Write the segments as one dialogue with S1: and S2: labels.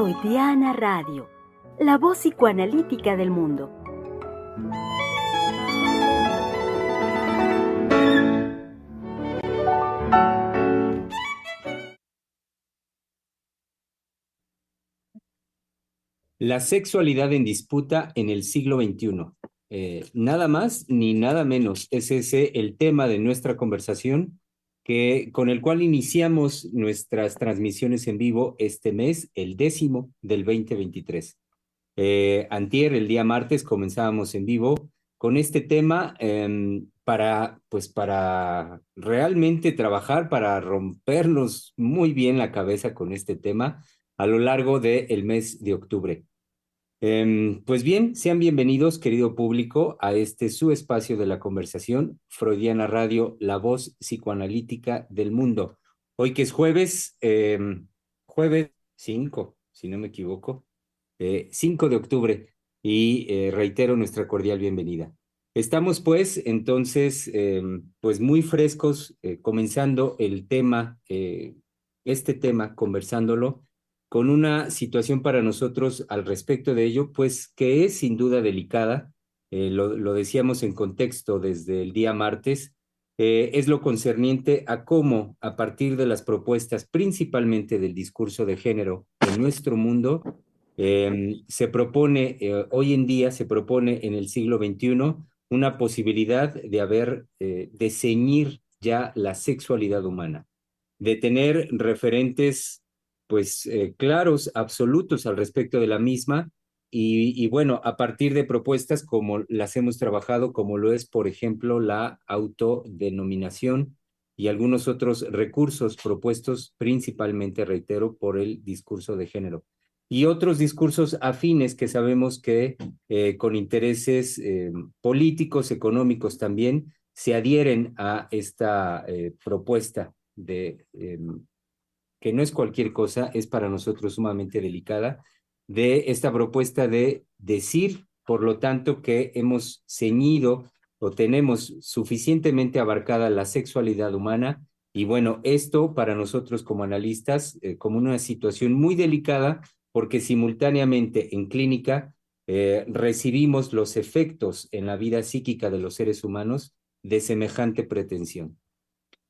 S1: Freudiana Radio, la voz psicoanalítica del mundo.
S2: La sexualidad en disputa en el siglo XXI. Nada más ni nada menos. Es ese el tema de nuestra conversación con el cual iniciamos nuestras transmisiones en vivo este mes, el 10º del 2023. Antier, el día martes, comenzábamos en vivo con este tema para realmente trabajar, para rompernos muy bien la cabeza con este tema a lo largo del mes de octubre. Pues bien, sean bienvenidos, querido público, a este su espacio de la conversación, Freudiana Radio, la voz psicoanalítica del mundo. Hoy que es jueves, jueves 5, si no me equivoco, 5 de octubre, y reitero nuestra cordial bienvenida. Estamos pues entonces pues muy frescos, comenzando el tema, este tema, conversándolo con una situación para nosotros al respecto de ello, pues que es sin duda delicada, lo decíamos en contexto desde el día martes, es lo concerniente a cómo, a partir de las propuestas principalmente del discurso de género en nuestro mundo, se propone, hoy en día se propone en el siglo XXI una posibilidad de ceñir ya la sexualidad humana, de tener referentes pues claros, absolutos al respecto de la misma y bueno, a partir de propuestas como las hemos trabajado, como lo es, por ejemplo, la autodenominación y algunos otros recursos propuestos principalmente, reitero, por el discurso de género. Y otros discursos afines que sabemos que con intereses políticos, económicos también, se adhieren a esta propuesta que no es cualquier cosa, es para nosotros sumamente delicada, de esta propuesta de decir, por lo tanto, que hemos ceñido o tenemos suficientemente abarcada la sexualidad humana. Y bueno, esto para nosotros como analistas, como una situación muy delicada, porque simultáneamente en clínica recibimos los efectos en la vida psíquica de los seres humanos de semejante pretensión.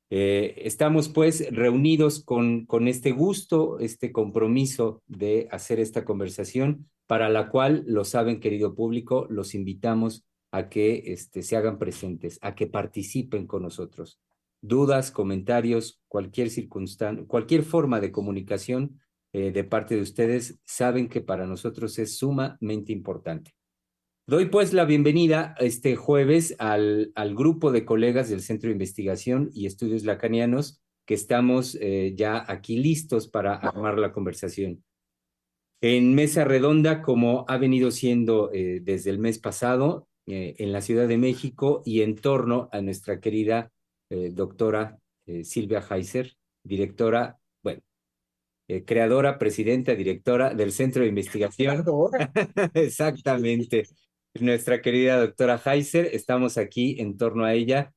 S2: Estamos pues reunidos con este gusto, este compromiso de hacer esta conversación, para la cual, lo saben, querido público, los invitamos a que se hagan presentes, a que participen con nosotros. Dudas, comentarios, cualquier circunstancia, cualquier forma de comunicación de parte de ustedes, saben que para nosotros es sumamente importante. Doy pues la bienvenida este jueves al grupo de colegas del Centro de Investigación y Estudios Lacanianos que estamos ya aquí listos para armar la conversación. En mesa redonda, como ha venido siendo desde el mes pasado, en la Ciudad de México y en torno a nuestra querida doctora Silvia Heiser, directora, bueno, creadora, presidenta, directora del Centro de Investigación. Exactamente. Nuestra querida doctora Heiser, estamos aquí en torno a ella.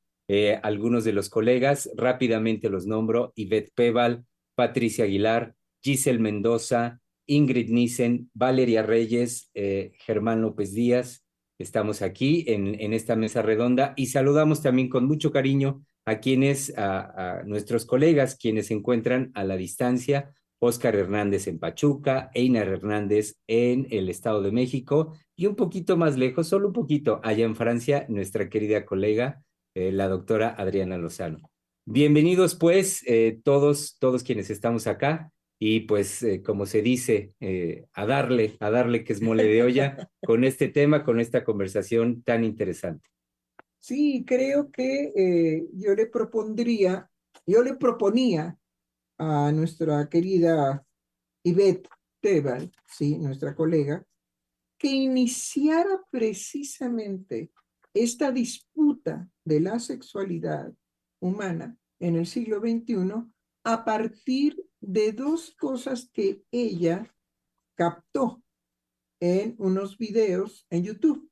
S2: Algunos de los colegas, rápidamente los nombro: Ivette Peval, Patricia Aguilar, Giselle Mendoza, Ingrid Nissen, Valeria Reyes, Germán López Díaz. Estamos aquí en esta mesa redonda y saludamos también con mucho cariño a nuestros colegas, quienes se encuentran a la distancia: Óscar Hernández en Pachuca, Einar Hernández en el Estado de México y un poquito más lejos, solo un poquito, allá en Francia, nuestra querida colega, la doctora Adriana Lozano. Bienvenidos pues todos quienes estamos acá y pues como se dice, a darle que es mole de olla con este tema, con esta conversación tan interesante.
S3: Sí, creo que yo le proponía a nuestra querida Ivette Tebal, sí, nuestra colega, que iniciara precisamente esta disputa de la sexualidad humana en el siglo XXI a partir de dos cosas que ella captó en unos videos en YouTube.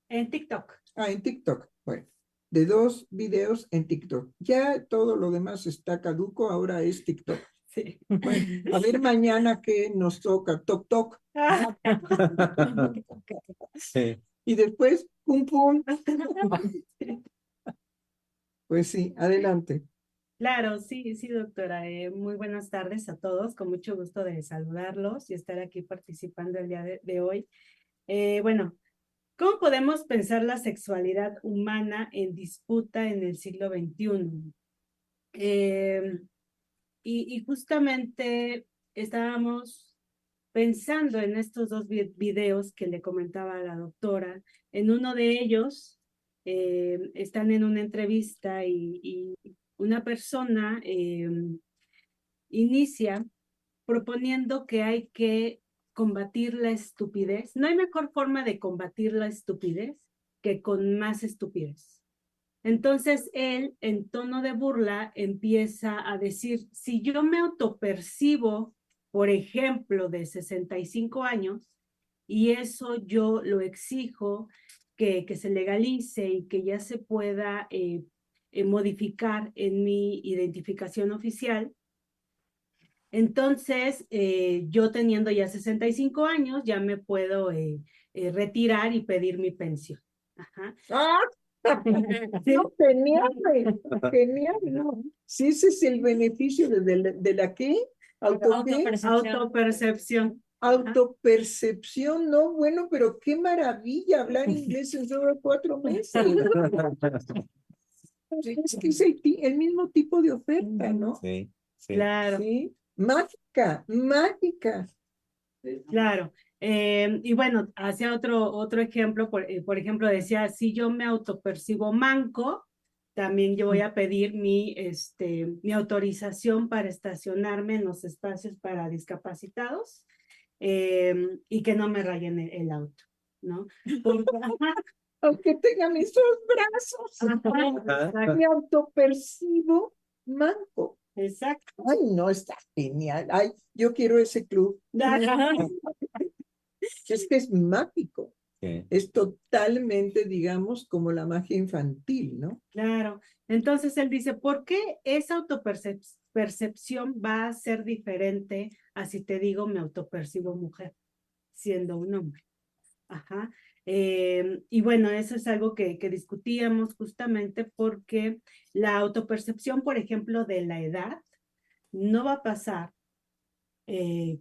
S4: En TikTok.
S3: En TikTok. Bueno, de dos videos en TikTok. Ya todo lo demás está caduco, ahora es TikTok.
S4: Sí.
S3: Bueno, a ver mañana qué nos toca, toc toc.
S2: Sí.
S3: Y después, pum pum. Pues sí, adelante.
S4: Claro, sí, sí, doctora. Muy buenas tardes a todos. Con mucho gusto de saludarlos y estar aquí participando el día de hoy. Bueno, ¿cómo podemos pensar la sexualidad humana en disputa en el siglo XXI? Y justamente estábamos pensando en estos dos videos que le comentaba a la doctora. En uno de ellos están en una entrevista y una persona inicia proponiendo que hay que combatir la estupidez. No hay mejor forma de combatir la estupidez que con más estupidez. Entonces él, en tono de burla, empieza a decir, si yo me autopercibo, por ejemplo, de 65 años, y eso yo lo exijo que se legalice y que ya se pueda modificar en mi identificación oficial, entonces yo teniendo ya 65 años, ya me puedo retirar y pedir mi pensión. Ajá.
S3: ¡Ah!
S4: Sí.
S3: No, genial, genial, ¿no? Si ese es el beneficio de la ¿qué? ¿Auto qué?
S4: Autopercepción.
S3: Autopercepción, no, bueno, pero qué maravilla hablar inglés en solo 4 meses. Es que es el mismo tipo de oferta, ¿no?
S2: Sí, sí.
S4: Claro,
S3: Sí, mágica, mágica.
S4: claro. Y bueno, hacía otro ejemplo, por ejemplo, decía, si yo me autopercibo manco, también yo voy a pedir mi autorización para estacionarme en los espacios para discapacitados y que no me rayen el auto, ¿no? Porque, ajá,
S3: Aunque tenga mis 2 brazos,
S4: ajá,
S3: me autopercibo manco.
S4: exacto.
S3: Ay, no, está genial. Ay, yo quiero ese club.
S4: Ajá.
S3: Es que es mágico.
S2: Sí.
S3: Es totalmente, digamos, como la magia infantil, ¿no?
S4: Claro. Entonces él dice, ¿por qué esa autopercepción va a ser diferente a si te digo me autopercibo mujer, siendo un hombre? Ajá. Y bueno, eso es algo que discutíamos justamente porque la autopercepción, por ejemplo, de la edad, no va a pasar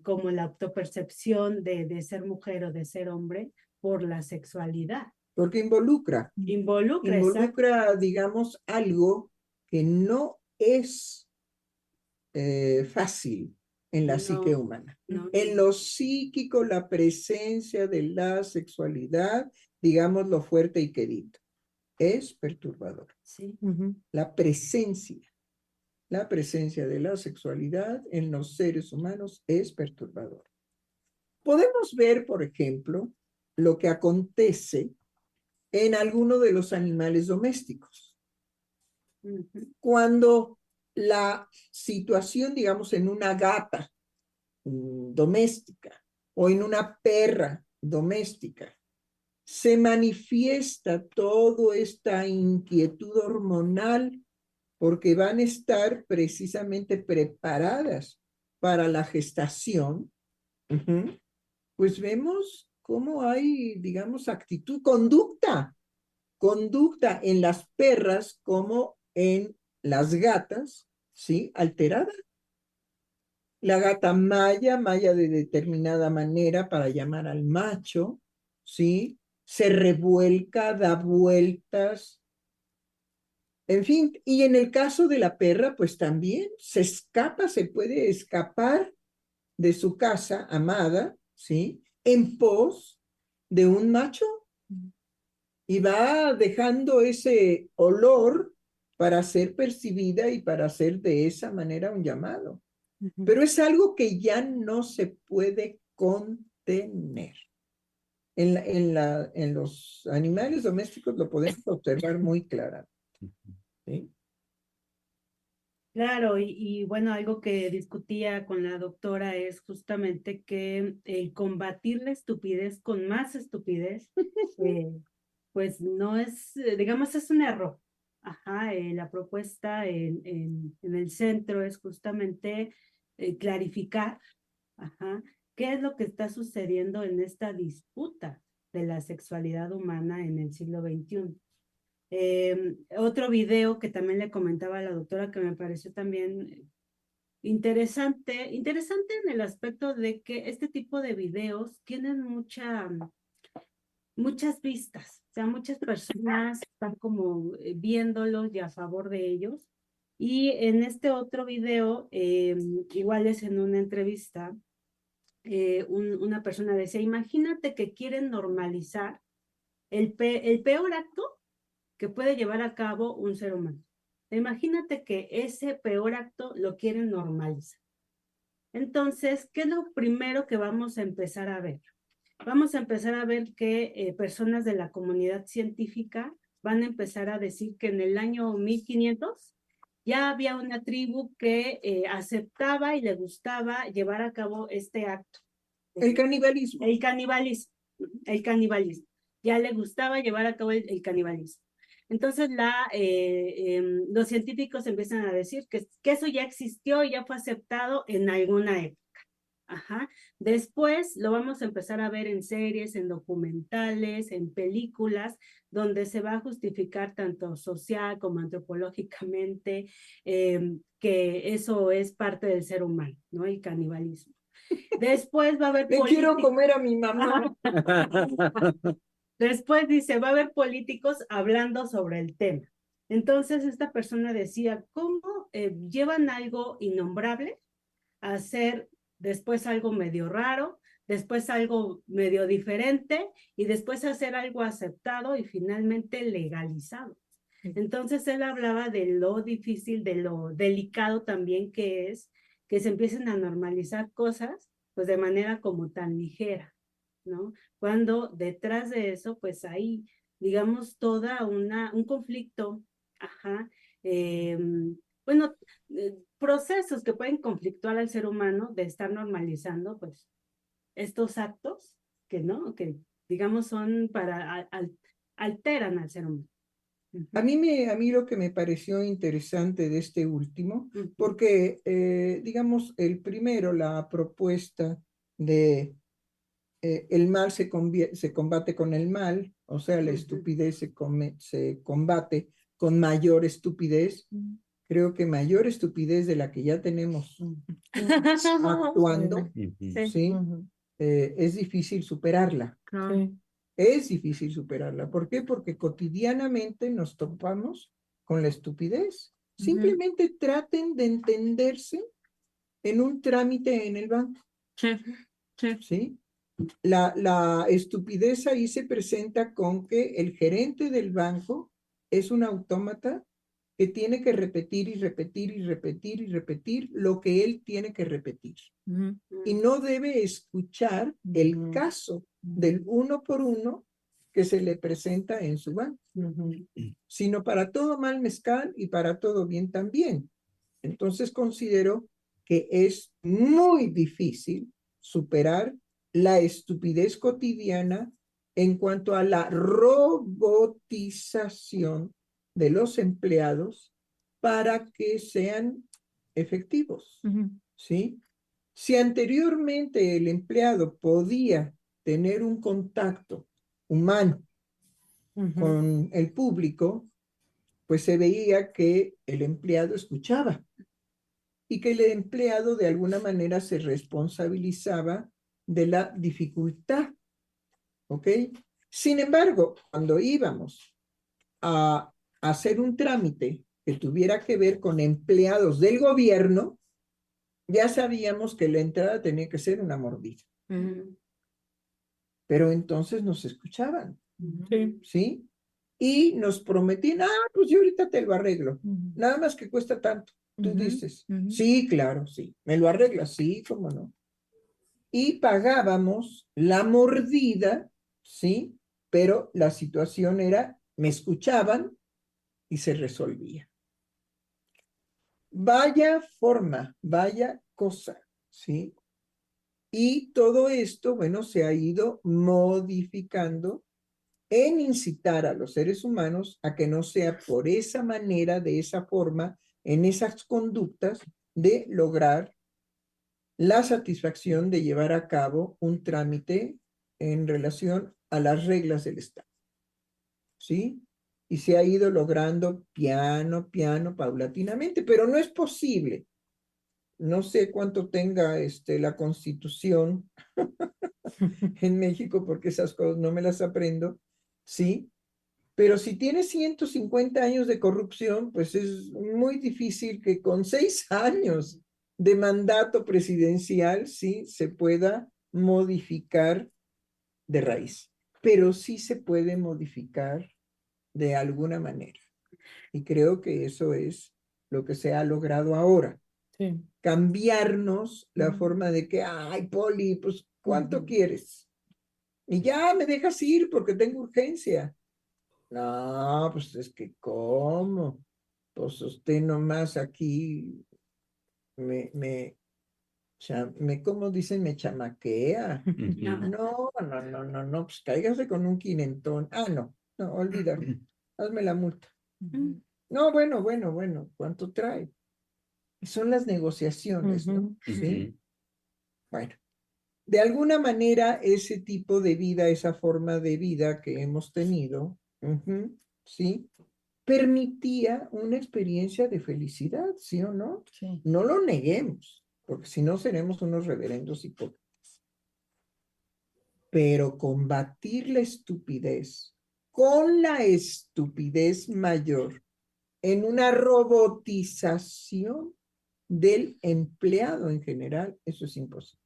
S4: como la autopercepción de ser mujer o de ser hombre por la sexualidad.
S3: Porque involucra,
S4: Involucra,
S3: digamos, algo que no es fácil en la psique
S4: no,
S3: humana.
S4: no,
S3: En lo psíquico, la presencia de la sexualidad, digamos, lo fuerte y querido, es perturbador.
S4: sí.
S3: La presencia de la sexualidad en los seres humanos es perturbador. Podemos ver, por ejemplo, lo que acontece en alguno de los animales domésticos. Cuando la situación, digamos, en una gata doméstica o en una perra doméstica, se manifiesta toda esta inquietud hormonal porque van a estar precisamente preparadas para la gestación, pues vemos cómo hay, digamos, conducta en las perras como en las gatas, ¿sí? Alterada. La gata maya de determinada manera para llamar al macho, ¿sí? Se revuelca, da vueltas, en fin, y en el caso de la perra, pues también se puede escapar de su casa amada, ¿sí? En pos de un macho y va dejando ese olor para ser percibida y para hacer de esa manera un llamado. Pero es algo que ya no se puede contener. En los animales domésticos lo podemos observar muy claramente. ¿Sí?
S4: Claro, y bueno, algo que discutía con la doctora es justamente que el combatir la estupidez con más estupidez, pues no es, digamos, es un error. Ajá, la propuesta en el centro es justamente clarificar, ajá, qué es lo que está sucediendo en esta disputa de la sexualidad humana en el siglo XXI. Otro video que también le comentaba a la doctora que me pareció también interesante en el aspecto de que este tipo de videos tienen muchas vistas, o sea, muchas personas están como viéndolos y a favor de ellos. Y en este otro video, igual es en una entrevista, una persona decía, imagínate que quieren normalizar el peor acto que puede llevar a cabo un ser humano. Imagínate que ese peor acto lo quieren normalizar. Entonces, ¿qué es lo primero que vamos a empezar a ver? Vamos a empezar a ver que personas de la comunidad científica van a empezar a decir que en el año 1500 ya había una tribu que aceptaba y le gustaba llevar a cabo este acto.
S3: El canibalismo.
S4: El canibalismo. El canibalismo. Ya le gustaba llevar a cabo el canibalismo. Entonces los científicos empiezan a decir que eso ya existió y ya fue aceptado en alguna época. Ajá. Después lo vamos a empezar a ver en series, en documentales, en películas, donde se va a justificar tanto social como antropológicamente que eso es parte del ser humano, ¿no? El canibalismo. Después va a haber
S3: Me quiero comer a mi mamá.
S4: Después dice, va a haber políticos hablando sobre el tema. Entonces esta persona decía, ¿cómo llevan algo innombrable a hacer después algo medio raro, después algo medio diferente y después hacer algo aceptado y finalmente legalizado? Entonces él hablaba de lo difícil, de lo delicado también que es que se empiecen a normalizar cosas pues de manera como tan ligera, ¿no? Cuando detrás de eso pues hay, digamos, un conflicto, ajá, bueno, procesos que pueden conflictuar al ser humano de estar normalizando pues estos actos que no, que digamos son alteran al ser humano.
S3: A mí lo que me pareció interesante de este último, porque digamos el primero, la propuesta de el mal se combate con el mal, o sea, la estupidez se combate con mayor estupidez. Creo que mayor estupidez de la que ya tenemos actuando, ¿sí? Es difícil superarla.
S5: Sí.
S3: Es difícil superarla. ¿Por qué? Porque cotidianamente nos topamos con la estupidez. Simplemente traten de entenderse en un trámite en el banco.
S5: Sí. Sí.
S3: ¿Sí? La estupidez ahí se presenta con que el gerente del banco es un autómata que tiene que repetir y repetir y repetir y repetir lo que él tiene que repetir. Y no debe escuchar el caso del uno por uno que se le presenta en su banco, sino para todo mal mezcal y para todo bien también. Entonces considero que es muy difícil superar la estupidez cotidiana en cuanto a la robotización de los empleados para que sean efectivos, ¿sí? Si anteriormente el empleado podía tener un contacto humano con el público, pues se veía que el empleado escuchaba y que el empleado de alguna manera se responsabilizaba de la dificultad, ¿ok? Sin embargo, cuando íbamos a hacer un trámite que tuviera que ver con empleados del gobierno, ya sabíamos que la entrada tenía que ser una mordida. Pero entonces nos escuchaban, ¿sí? Y nos prometían, pues yo ahorita te lo arreglo, nada más que cuesta tanto. Tú dices, sí, claro, sí. ¿Me lo arreglas? Sí, cómo no. Y pagábamos la mordida, ¿sí? Pero la situación era, me escuchaban y se resolvía. Vaya forma, vaya cosa, ¿sí? Y todo esto, bueno, se ha ido modificando en incitar a los seres humanos a que no sea por esa manera, de esa forma, en esas conductas de lograr la satisfacción de llevar a cabo un trámite en relación a las reglas del Estado. ¿Sí? Y se ha ido logrando piano, paulatinamente, pero no es posible. No sé cuánto tenga la Constitución en México, porque esas cosas no me las aprendo, ¿sí? Pero si tiene 150 años de corrupción, pues es muy difícil que con 6 años de mandato presidencial, sí, se pueda modificar de raíz. Pero sí se puede modificar de alguna manera. Y creo que eso es lo que se ha logrado ahora.
S5: Sí.
S3: Cambiarnos la forma de que, ay, Poli, pues, ¿cuánto quieres? Y ya me dejas ir porque tengo urgencia. No, pues es que, ¿cómo? Pues usted nomás aquí ¿cómo dicen? Me chamaquea. No, pues cáigase con un quinentón. No, olvídalo. Hazme la multa. No, bueno, ¿cuánto trae? Son las negociaciones, ¿no? Sí. Bueno, de alguna manera ese tipo de vida, esa forma de vida que hemos tenido, ¿sí? Permitía una experiencia de felicidad, ¿sí o no?
S5: Sí.
S3: No lo neguemos, porque si no seremos unos reverendos hipócritas. Pero combatir la estupidez con la estupidez mayor en una robotización del empleado en general, eso es imposible.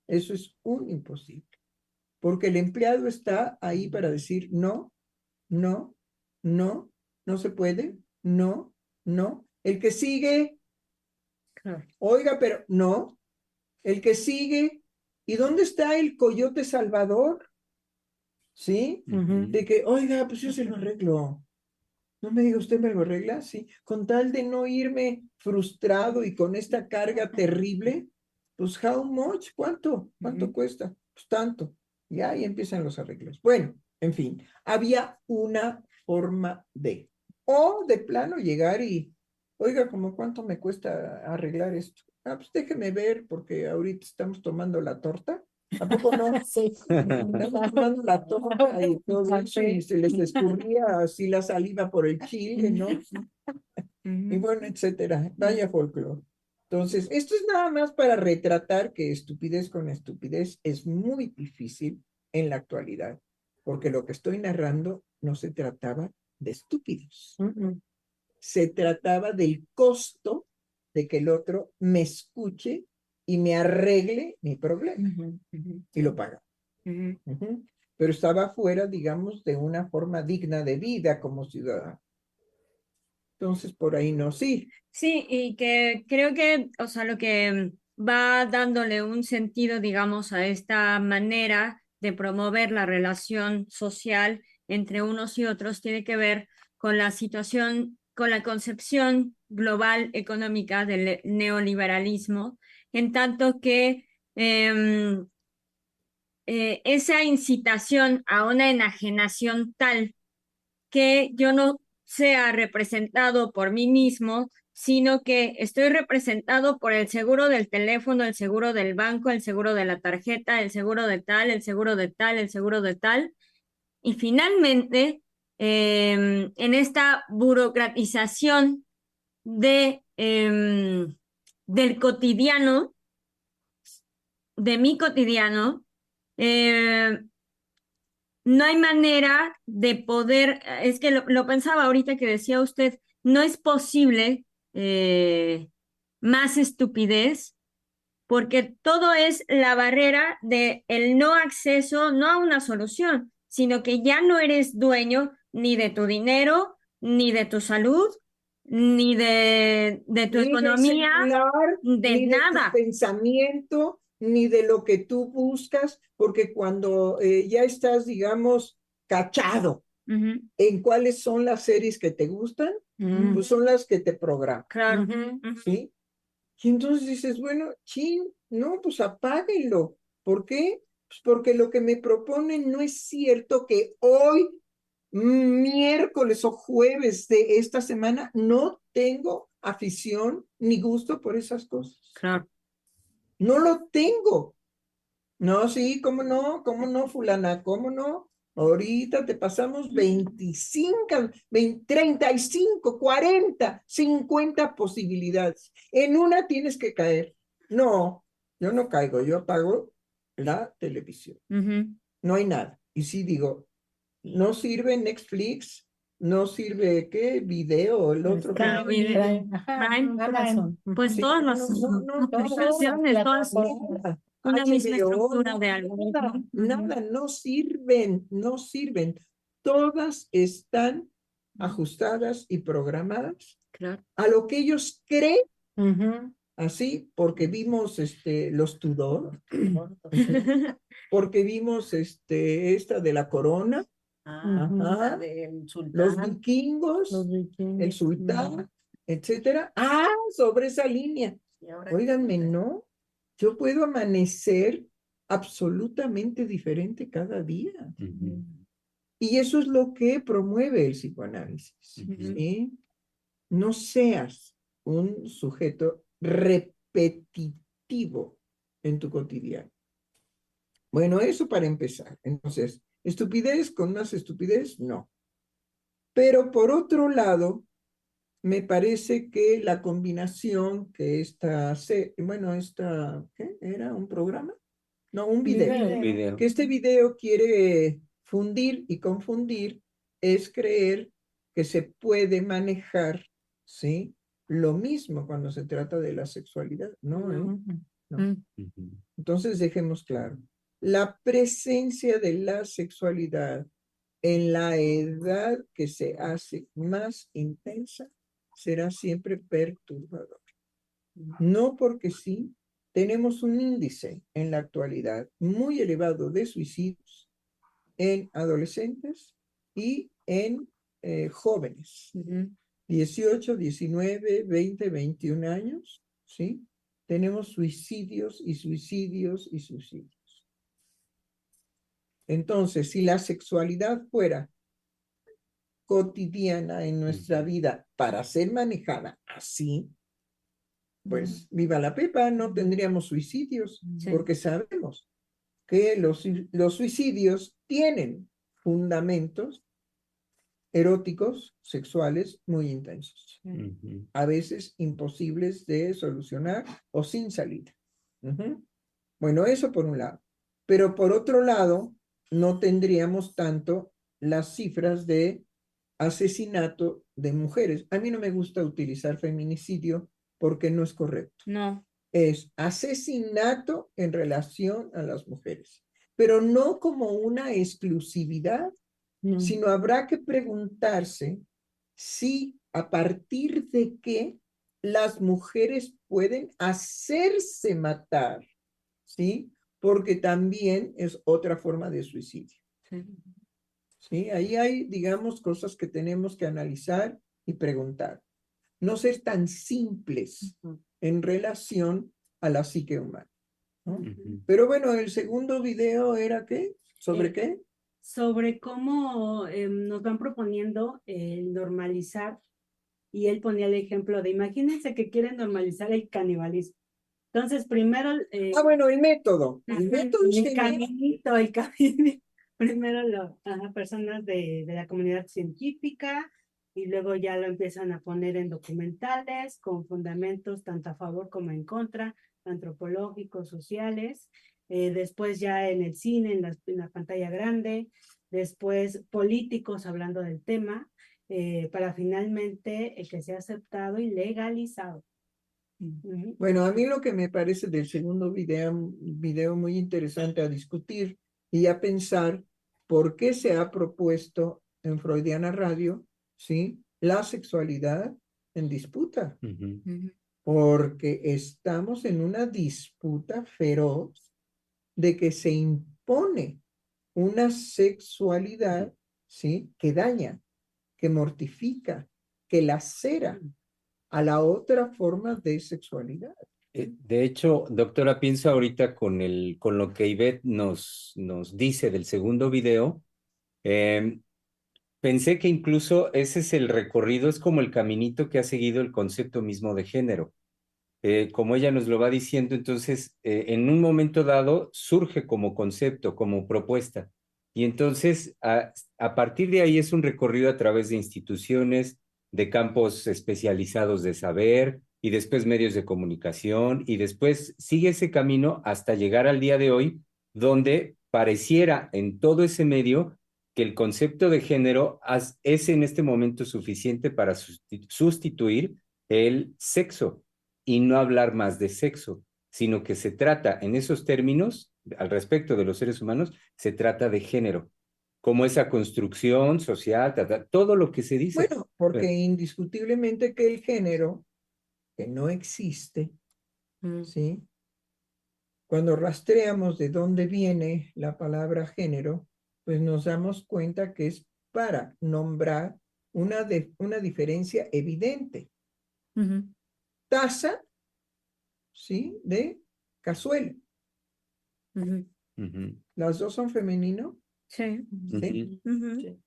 S3: Eso es un imposible. Porque el empleado está ahí para decir no, no, no, no se puede, no, no. El que sigue, oiga, pero no. El que sigue, ¿y dónde está el coyote salvador? ¿Sí? De que, oiga, pues yo se lo arreglo. No me diga, ¿usted me lo arregla? Sí. Con tal de no irme frustrado y con esta carga terrible, pues, how much? ¿Cuánto? ¿Cuánto cuesta? Pues tanto. Y ahí empiezan los arreglos. Bueno, en fin, había una forma de, o de plano llegar y, oiga, ¿cómo cuánto me cuesta arreglar esto? Pues déjeme ver, porque ahorita estamos tomando la torta. ¿A poco no?
S5: Sí.
S3: Estamos tomando la torta y todo eso, y se les escurría así la saliva por el chile, ¿no? Y bueno, etcétera. Vaya folclore. Entonces, esto es nada más para retratar que estupidez con estupidez es muy difícil en la actualidad, porque lo que estoy narrando no se trataba de estúpidos. Se trataba del costo de que el otro me escuche y me arregle mi problema. Y lo paga. Pero estaba fuera, digamos, de una forma digna de vida como ciudadano. Entonces, por ahí no, sí.
S6: Sí, y que creo que, o sea, lo que va dándole un sentido, digamos, a esta manera de promover la relación social entre unos y otros tiene que ver con la situación, con la concepción global económica del neoliberalismo, en tanto que esa incitación a una enajenación tal que yo no sea representado por mí mismo, sino que estoy representado por el seguro del teléfono, el seguro del banco, el seguro de la tarjeta, el seguro de tal, el seguro de tal, el seguro de tal. Y finalmente, en esta burocratización del cotidiano, de mi cotidiano, no hay manera de poder, es que lo pensaba ahorita que decía usted, no es posible más estupidez, porque todo es la barrera de el no acceso, no a una solución, sino que ya no eres dueño ni de tu dinero, ni de tu salud, ni de tu
S3: Ni
S6: economía,
S3: del celular,
S6: de
S3: ni de
S6: nada.
S3: tu pensamiento, ni de lo que tú buscas, porque cuando ya estás, digamos, cachado en cuáles son las series que te gustan, pues son las que te programan,
S6: Claro.
S3: ¿sí? Y entonces dices, bueno, chin, no, pues apáguenlo. ¿Por qué? Pues porque lo que me proponen no es cierto que hoy, miércoles o jueves de esta semana, no tengo afición ni gusto por esas cosas.
S6: Claro.
S3: No lo tengo. No, sí, cómo no, fulana, cómo no. Ahorita te pasamos 25, 20, 35, 40, 50 posibilidades. En una tienes que caer. No, yo no caigo, yo apago la televisión. No hay nada. Y sí digo, no sirve Netflix, no sirve, ¿qué? Video, el otro.
S6: Claro, Prime,
S5: Amazon.
S6: pues
S3: Sí,
S6: todas las aplicaciones, todas
S3: nada.
S6: una misma
S3: HBO,
S6: estructura de algoritmo.
S3: nada, no sirven, no sirven. Todas están ajustadas y programadas
S6: Claro.
S3: a lo que ellos creen, así, porque vimos los Tudor, porque vimos esta de la corona,
S5: La
S3: ajá,
S5: del
S3: los
S5: sultán.
S3: vikingos,
S5: Los vikingos.
S3: el sultán, etcétera. Sobre esa línea.
S5: Y ahora
S3: Óiganme, no, yo puedo amanecer absolutamente diferente cada día.
S2: Ujú,
S3: Y eso es lo que promueve el psicoanálisis, ¿sí? No seas un sujeto repetitivo en tu cotidiano. Bueno, eso para empezar. Entonces, estupidez con más estupidez, no. Pero por otro lado, me parece que la combinación que ¿qué? ¿Era un programa? No, un video.
S2: video.
S3: Que este video quiere fundir y confundir es creer que se puede manejar, ¿sí? Lo mismo cuando se trata de la sexualidad, ¿no? No.
S2: Ujú,
S3: Entonces dejemos claro, la presencia de la sexualidad en la edad que se hace más intensa será siempre perturbador. No porque sí, tenemos un índice en la actualidad muy elevado de suicidios en adolescentes y en jóvenes, 18, 19, 20, 21 años, ¿sí? Tenemos suicidios y suicidios y suicidios. Entonces, si la sexualidad fuera cotidiana en nuestra vida para ser manejada así, pues viva la pepa, no tendríamos suicidios,
S6: Sí.
S3: porque sabemos que los suicidios tienen fundamentos eróticos, sexuales muy intensos,
S2: ujú.
S3: a veces imposibles de solucionar o sin salida. Bueno, eso por un lado. Pero por otro lado, no tendríamos tanto las cifras de asesinato de mujeres. A mí no me gusta utilizar feminicidio porque no es correcto.
S6: No.
S3: Es asesinato en relación a las mujeres, pero no como una exclusividad, sino habrá que preguntarse si a partir de qué las mujeres pueden hacerse matar, ¿sí? Porque también es otra forma de suicidio. ¿Sí? Ahí hay, digamos, cosas que tenemos que analizar y preguntar. No ser tan simples en relación a la psique humana, ¿no?
S2: Ujú.
S3: Pero bueno, el segundo video era ¿qué? ¿Sobre qué?
S4: Sobre cómo nos van proponiendo el normalizar, y él ponía el ejemplo de, imagínense que quieren normalizar el canibalismo. Entonces, primero...
S3: Bueno, el método. El método es
S4: el
S3: genial.
S4: caminito, primero personas de la comunidad científica, y luego ya lo empiezan a poner en documentales con fundamentos tanto a favor como en contra, antropológicos, sociales, después ya en el cine, en la pantalla grande, después políticos hablando del tema, para finalmente que sea aceptado y legalizado.
S3: Bueno, a mí lo que me parece del segundo video muy interesante a discutir y a pensar por qué se ha propuesto en Freudiana Radio, ¿sí? La sexualidad en disputa. Porque estamos en una disputa feroz de que se impone una sexualidad, ¿sí? Que daña, que mortifica, que lacera a la otra forma de sexualidad.
S2: De hecho, doctora, pienso ahorita con lo que Ivette nos dice del segundo video. Pensé que incluso ese es el recorrido, es como el caminito que ha seguido el concepto mismo de género. como ella nos lo va diciendo, entonces en un momento dado surge como concepto, como propuesta. Y entonces a partir de ahí es un recorrido a través de instituciones, de campos especializados de saber y después medios de comunicación y después sigue ese camino hasta llegar al día de hoy, donde pareciera en todo ese medio que el concepto de género es en este momento suficiente para sustituir el sexo y no hablar más de sexo, sino que se trata en esos términos, al respecto de los seres humanos, se trata de género, como esa construcción social, todo lo que se dice.
S3: Bueno, porque indiscutiblemente que el género, que no existe, ¿sí? Cuando rastreamos de dónde viene la palabra género, pues nos damos cuenta que es para nombrar una diferencia evidente. Taza, ¿sí? De cazuela. Las dos son femenino.
S6: Sí.
S3: ¿Sí?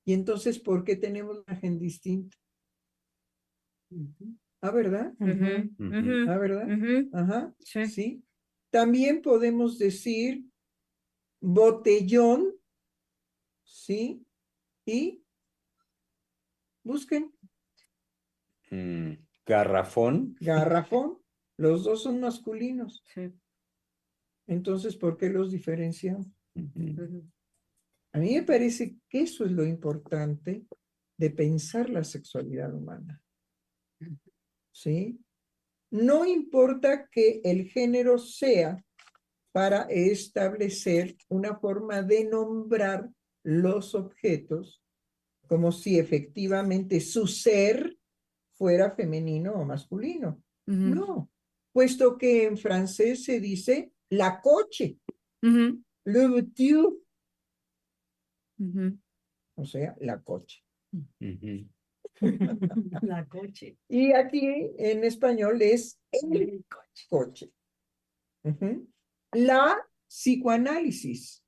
S3: Y entonces, ¿por qué tenemos imagen distinta? ¿Ah, verdad? ¿Ah, verdad? Ajá.
S6: Sí.
S3: Sí. También podemos decir botellón, ¿sí? Y busquen
S2: Garrafón.
S3: garrafón. Los dos son masculinos.
S6: Sí.
S3: Entonces, ¿por qué los diferenciamos? A mí me parece que eso es lo importante de pensar la sexualidad humana. ¿Sí? No importa que el género sea para establecer una forma de nombrar los objetos como si efectivamente su ser fuera femenino o masculino. No, puesto que en francés se dice la coche, le voiture, o sea, la coche.
S4: La coche.
S3: Y aquí en español es el coche. La psicoanálisis.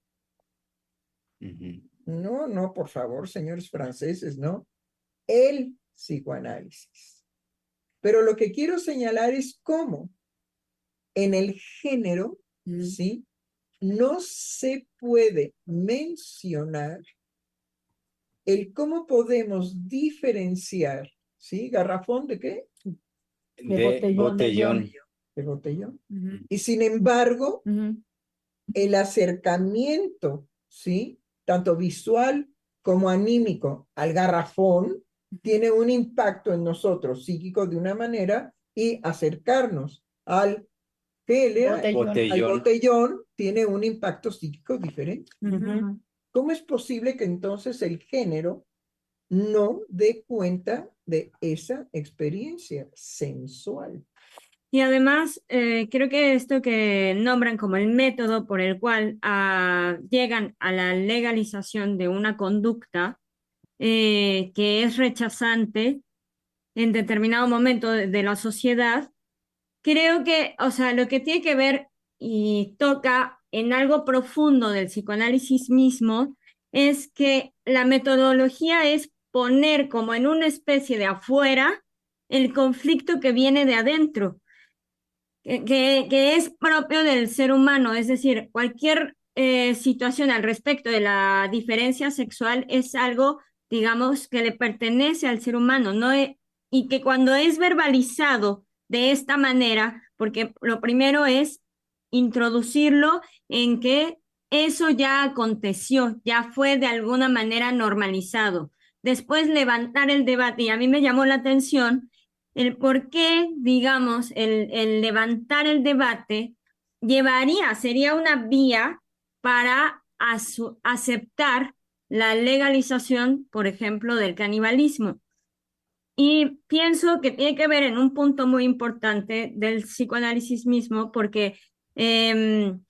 S3: No, no, por favor, señores franceses, no. El psicoanálisis. Pero lo que quiero señalar es cómo en el género, ¿sí? No se puede mencionar el cómo podemos diferenciar, ¿sí? ¿Garrafón de qué?
S2: De botellón.
S3: De botellón. Y sin embargo, el acercamiento, ¿sí? Tanto visual como anímico al garrafón tiene un impacto en nosotros psíquico de una manera y acercarnos al al botellón tiene un impacto psíquico diferente. ¿Cómo es posible que entonces el género no dé cuenta de esa experiencia sensual?
S6: Y además, creo que esto que nombran como el método por el cual llegan a la legalización de una conducta que es rechazante en determinado momento de la sociedad, creo que, o sea, lo que tiene que ver y toca en algo profundo del psicoanálisis mismo es que la metodología es poner como en una especie de afuera el conflicto que viene de adentro, que es propio del ser humano, es decir, cualquier situación al respecto de la diferencia sexual es algo, digamos, que le pertenece al ser humano, ¿no? Y que cuando es verbalizado de esta manera, porque lo primero es introducirlo en que eso ya aconteció, ya fue de alguna manera normalizado. Después levantar el debate, y a mí me llamó la atención el por qué, digamos, el levantar el debate sería una vía para aceptar la legalización, por ejemplo, del canibalismo. Y pienso que tiene que ver en un punto muy importante del psicoanálisis mismo, porque el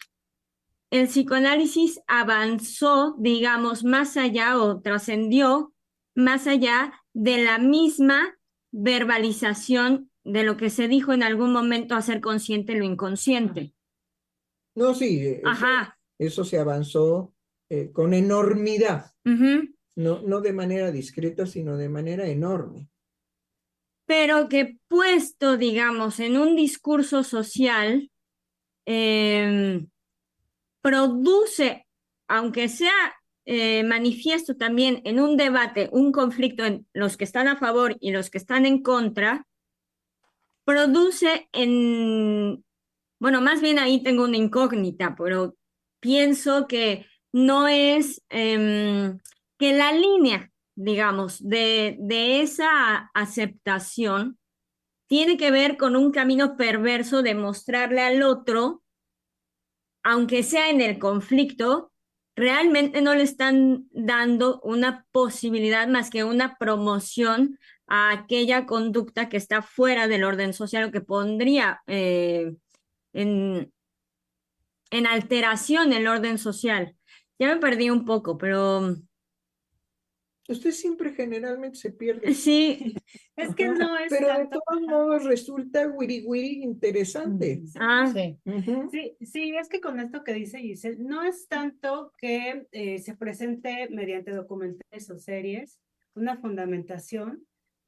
S6: psicoanálisis avanzó, digamos, más allá o trascendió más allá de la misma verbalización de lo que se dijo en algún momento, hacer consciente lo inconsciente.
S3: No, sí, eso se avanzó con enormidad. No de manera discreta, sino de manera enorme.
S6: pero que puesto, digamos, en un discurso social, produce, aunque sea manifiesto también en un debate, un conflicto en los que están a favor y los que están en contra, produce bueno, más bien ahí tengo una incógnita, pero pienso que no es, que la línea, digamos, de esa aceptación tiene que ver con un camino perverso de mostrarle al otro, aunque sea en el conflicto, realmente no le están dando una posibilidad más que una promoción a aquella conducta que está fuera del orden social o que pondría en, en alteración el orden social. Ya me perdí un poco, pero
S3: Usted siempre generalmente se pierde.
S6: sí.
S4: Es que
S3: Ajá.
S4: no es
S3: Pero de
S4: tanto.
S3: todos modos resulta wiri interesante.
S6: Ah,
S5: Sí.
S3: Ujú.
S4: Sí, sí, es que con esto que dice Giselle, no es tanto que se presente mediante documentales o series una fundamentación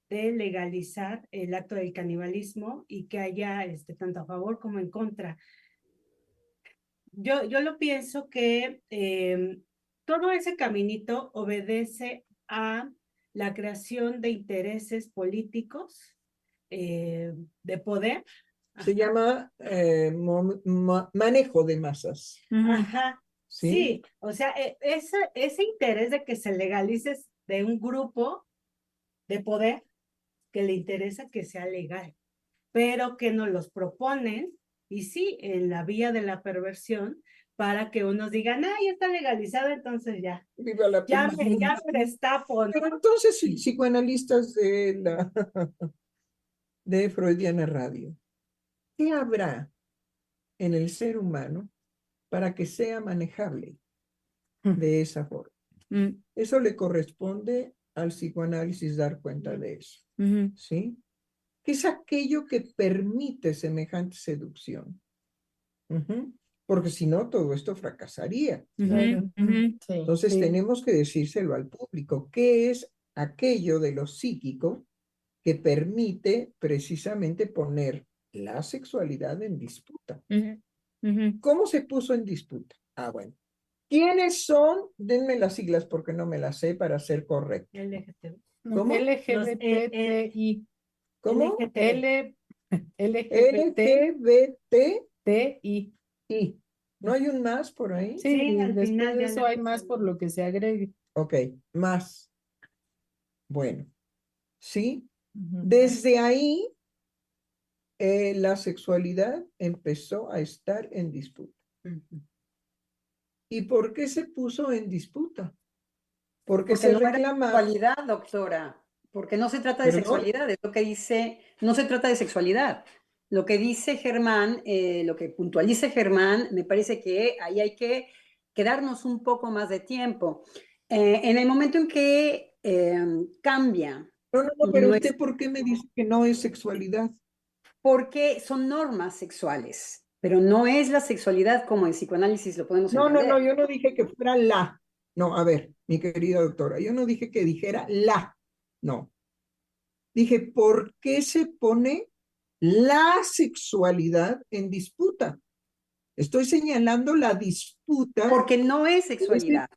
S4: de legalizar el acto del canibalismo y que haya tanto a favor como en contra. Yo lo pienso que todo ese caminito obedece a la creación de intereses políticos, de poder.
S3: Se
S4: Ajá.
S3: llama manejo de masas.
S4: Ajá,
S3: ¿Sí?
S4: sí, o sea, ese interés de que se legalice de un grupo de poder que le interesa que sea legal, pero que nos los proponen, y sí, en la vía de la perversión, para que unos digan, ah, ya está legalizado, entonces ya,
S3: Viva la
S4: ya
S3: perversión.
S4: me destapo, ¿no?
S3: Pero entonces, psicoanalistas de Freudiana Radio, ¿qué habrá en el ser humano para que sea manejable de esa forma?
S6: mm,
S3: Eso le corresponde al psicoanálisis dar cuenta de eso,
S6: ujú,
S3: ¿sí? ¿Qué es aquello que permite semejante seducción? Ujú. Porque si no, todo esto fracasaría.
S6: ujú, ujú,
S5: Sí.
S3: Entonces
S5: Sí.
S3: tenemos que decírselo al público. ¿Qué es aquello de lo psíquico que permite precisamente poner la sexualidad en disputa?
S6: ujú, ujú.
S3: ¿Cómo se puso en disputa? Ah, bueno. ¿Quiénes son? Denme las siglas porque no me las sé para ser correcto.
S4: LGTB.
S5: No,
S3: ¿Cómo?
S5: LGBTI.
S3: ¿Cómo?
S5: LGBTI.
S3: LGBTI. ¿No hay un más por ahí?
S5: Sí,
S4: Sí, al
S5: después
S4: final
S5: de
S4: ya
S5: eso
S4: le
S5: hay
S4: puse
S5: más por lo que se agregue.
S3: Ok, más. Bueno, ¿sí?
S5: Ujú.
S3: Desde ahí, la sexualidad empezó a estar en disputa.
S4: Ujú.
S3: ¿Y por qué se puso en disputa? Porque
S7: Porque
S3: se
S7: no era
S3: reclamaba.
S7: sexualidad, doctora, porque no se trata de
S3: ¿Perdón?
S7: sexualidad, es lo que dice, no se trata de sexualidad. Lo que dice Germán, lo que puntualiza Germán, me parece que ahí hay que quedarnos un poco más de tiempo. En el momento en que cambia,
S3: No, pero usted, ¿por qué me dice que no es sexualidad?
S7: porque son normas sexuales, pero no es la sexualidad como en psicoanálisis lo podemos
S3: No,
S7: entender.
S3: yo no dije que fuera la. No, a ver, mi querida doctora, yo no dije que dijera la. No. Dije, ¿por qué se pone la sexualidad en disputa? Estoy señalando la disputa
S7: Porque no es
S3: que
S7: sexualidad.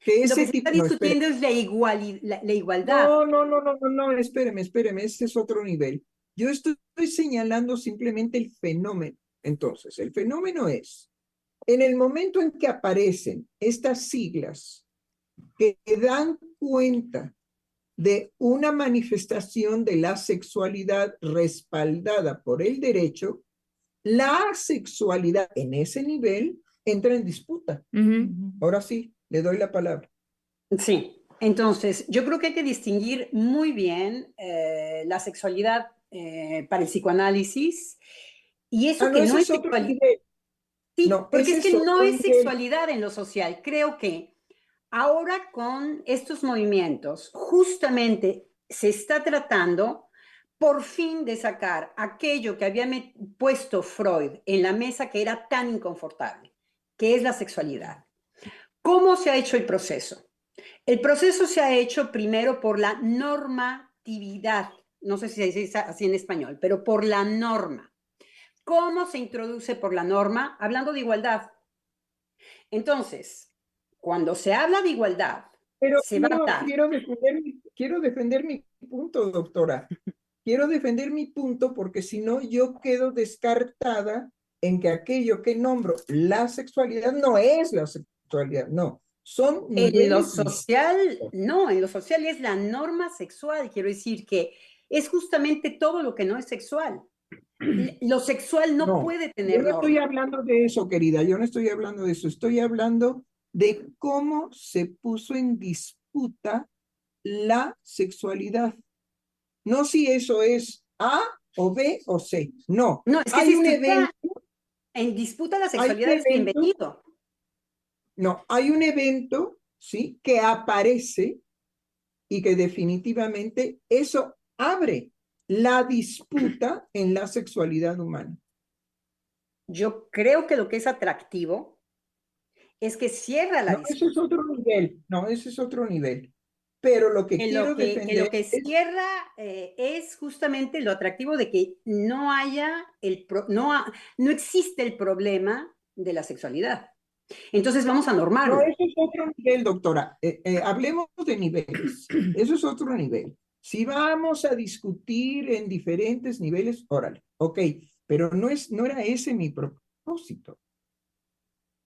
S7: Lo que se está
S3: no, espere.
S7: discutiendo es la igualdad.
S3: No, espéreme, ese es otro nivel. Yo estoy señalando simplemente el fenómeno. Entonces, el fenómeno es, en el momento en que aparecen estas siglas que dan cuenta de una manifestación de la sexualidad respaldada por el derecho, la sexualidad en ese nivel entra en disputa.
S6: Ujú.
S3: Ahora sí, le doy la palabra.
S7: Sí, entonces yo creo que hay que distinguir muy bien la sexualidad para el psicoanálisis y eso
S3: No,
S7: que no
S3: ese
S7: es
S3: es otro
S7: sexualidad.
S3: nivel.
S7: Sí,
S3: No,
S7: porque
S3: ese
S7: es que
S3: es
S7: no
S3: otro
S7: es
S3: nivel.
S7: sexualidad en lo social. Creo que ahora con estos movimientos justamente se está tratando por fin de sacar aquello que había puesto Freud en la mesa que era tan inconfortable, que es la sexualidad. ¿Cómo se ha hecho el proceso? El proceso se ha hecho primero por la normatividad no sé si se dice así en español, pero por la norma. ¿Cómo se introduce por la norma? Hablando de igualdad. Entonces, cuando se habla de igualdad,
S3: Pero
S7: se va a dar.
S3: quiero defender mi punto, doctora. Quiero defender mi punto porque si no yo quedo descartada en que aquello que nombro la sexualidad no es la sexualidad, no. Son
S7: En lo
S3: niveles
S7: social,
S3: distintos.
S7: no, en lo social es la norma sexual. Quiero decir que es justamente todo lo que no es sexual. Lo sexual no puede
S3: Yo
S7: tener
S3: no estoy
S7: norma.
S3: hablando de eso, querida, yo no estoy hablando de eso, estoy hablando de cómo se puso en disputa la sexualidad. No si eso es A o B o C, no.
S7: No, es que
S3: Hay
S7: si
S3: un
S7: estuviera
S3: evento,
S7: en disputa la
S3: hay un
S7: sexualidad es
S3: evento,
S7: bienvenido.
S3: no, hay un evento, ¿sí? Que aparece y que definitivamente eso abre la disputa en la sexualidad humana.
S7: Yo creo que lo que es atractivo es que cierra la
S3: No, ese es
S7: disputa.
S3: otro nivel, no, ese es otro nivel. Pero lo que
S7: Que
S3: quiero
S7: lo
S3: defender
S7: que
S3: es,
S7: cierra es justamente lo atractivo de que no haya no existe el problema de la sexualidad. Entonces vamos a
S3: no,
S7: normarlo.
S3: ese es otro nivel, doctora. Hablemos de niveles, eso es otro nivel. Si vamos a discutir en diferentes niveles, órale, ok, pero no era ese mi propósito.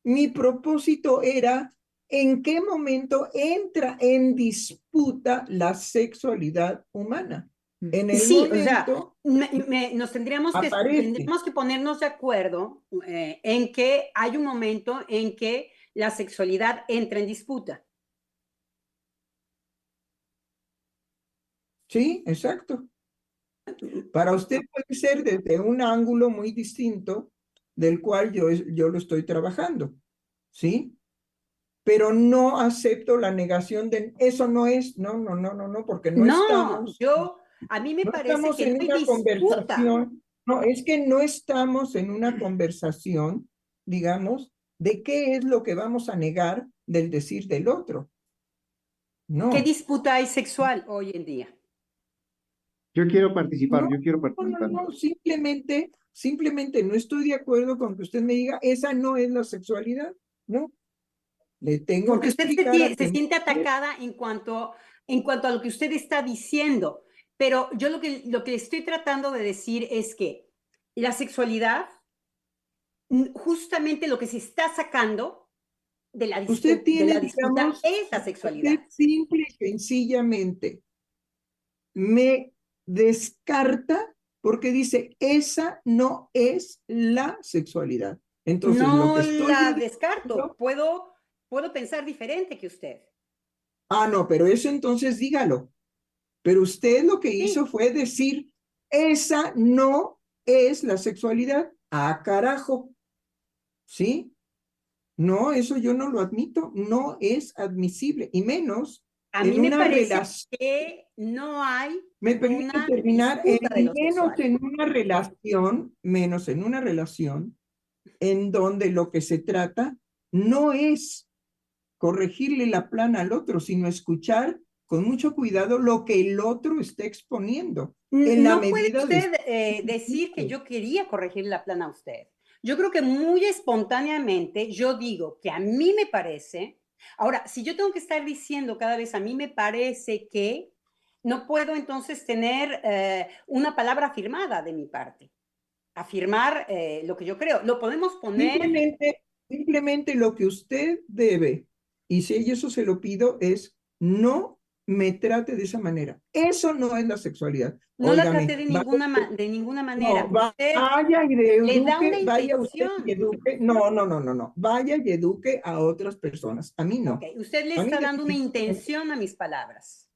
S3: Mi propósito era en qué momento entra en disputa la sexualidad humana. En el
S7: Sí, o sea,
S3: momento
S7: nos tendríamos
S3: aparece.
S7: que ponernos de acuerdo en que hay un momento en que la sexualidad entra en disputa.
S3: Sí, exacto. Para usted puede ser desde un ángulo muy distinto del cual yo lo estoy trabajando, ¿sí? Pero no acepto la negación de eso no es, no, porque no
S7: No,
S3: estamos,
S7: a mí me
S3: no
S7: parece
S3: estamos
S7: que no
S3: en
S7: hay
S3: una
S7: disputa.
S3: conversación, no, es que no estamos en una conversación, digamos, de qué es lo que vamos a negar del decir del otro.
S7: ¿Qué
S3: No.
S7: disputa hay sexual hoy en día?
S3: No,
S8: Yo quiero
S3: no,
S8: participar.
S3: no, simplemente no estoy de acuerdo con que usted me diga, esa no es la sexualidad, ¿no? Le tengo
S7: Porque
S3: que
S7: usted
S3: explicar a
S7: se
S3: qué me
S7: siente
S3: refiero.
S7: atacada en cuanto a lo que usted está diciendo. Pero yo lo que estoy tratando de decir es que la sexualidad, justamente lo que se está sacando
S3: Usted
S7: de
S3: tiene,
S7: la disputa
S3: digamos,
S7: es la
S3: usted
S7: sexualidad.
S3: simple y sencillamente me descarta porque dice, esa no es la sexualidad. Entonces, lo que
S7: No
S3: estoy yo
S7: la descarto.
S3: diciendo,
S7: Puedo pensar diferente que usted.
S3: no, pero eso entonces dígalo. Pero usted lo que hizo
S7: Sí.
S3: fue decir, esa no es la sexualidad. Carajo. ¿Sí? No, eso yo no lo admito. No es admisible. Y menos
S7: A mí
S3: en
S7: me
S3: una
S7: parece
S3: relación.
S7: que no hay
S3: Me permite
S7: una
S3: terminar
S7: disputa de lo
S3: menos
S7: sexual.
S3: en una relación, menos en una relación en donde lo que se trata no es corregirle la plana al otro, sino escuchar con mucho cuidado lo que el otro está exponiendo en la
S7: No puede
S3: medida de
S7: usted decir que
S3: su...
S7: yo quería corregir la plana a usted. Yo creo que muy espontáneamente yo digo que a mí me parece, ahora, si yo tengo que estar diciendo cada vez a mí me parece que, no puedo entonces tener una palabra afirmada de mi parte. Afirmar lo que yo creo. Lo podemos poner.
S3: Simplemente lo que usted debe, y si eso se lo pido, es no me trate de esa manera. Eso no es la sexualidad.
S7: No la traté
S3: Óigame,
S7: de ninguna manera.
S3: no,
S7: Usted
S3: vaya y
S7: le da una
S3: eduque, vaya usted y
S7: intención.
S3: eduque. No. Vaya y eduque a otras personas. A mí
S7: Ok,
S3: no.
S7: usted le
S3: A mí
S7: está dando una
S3: definitivamente
S7: intención a mis palabras.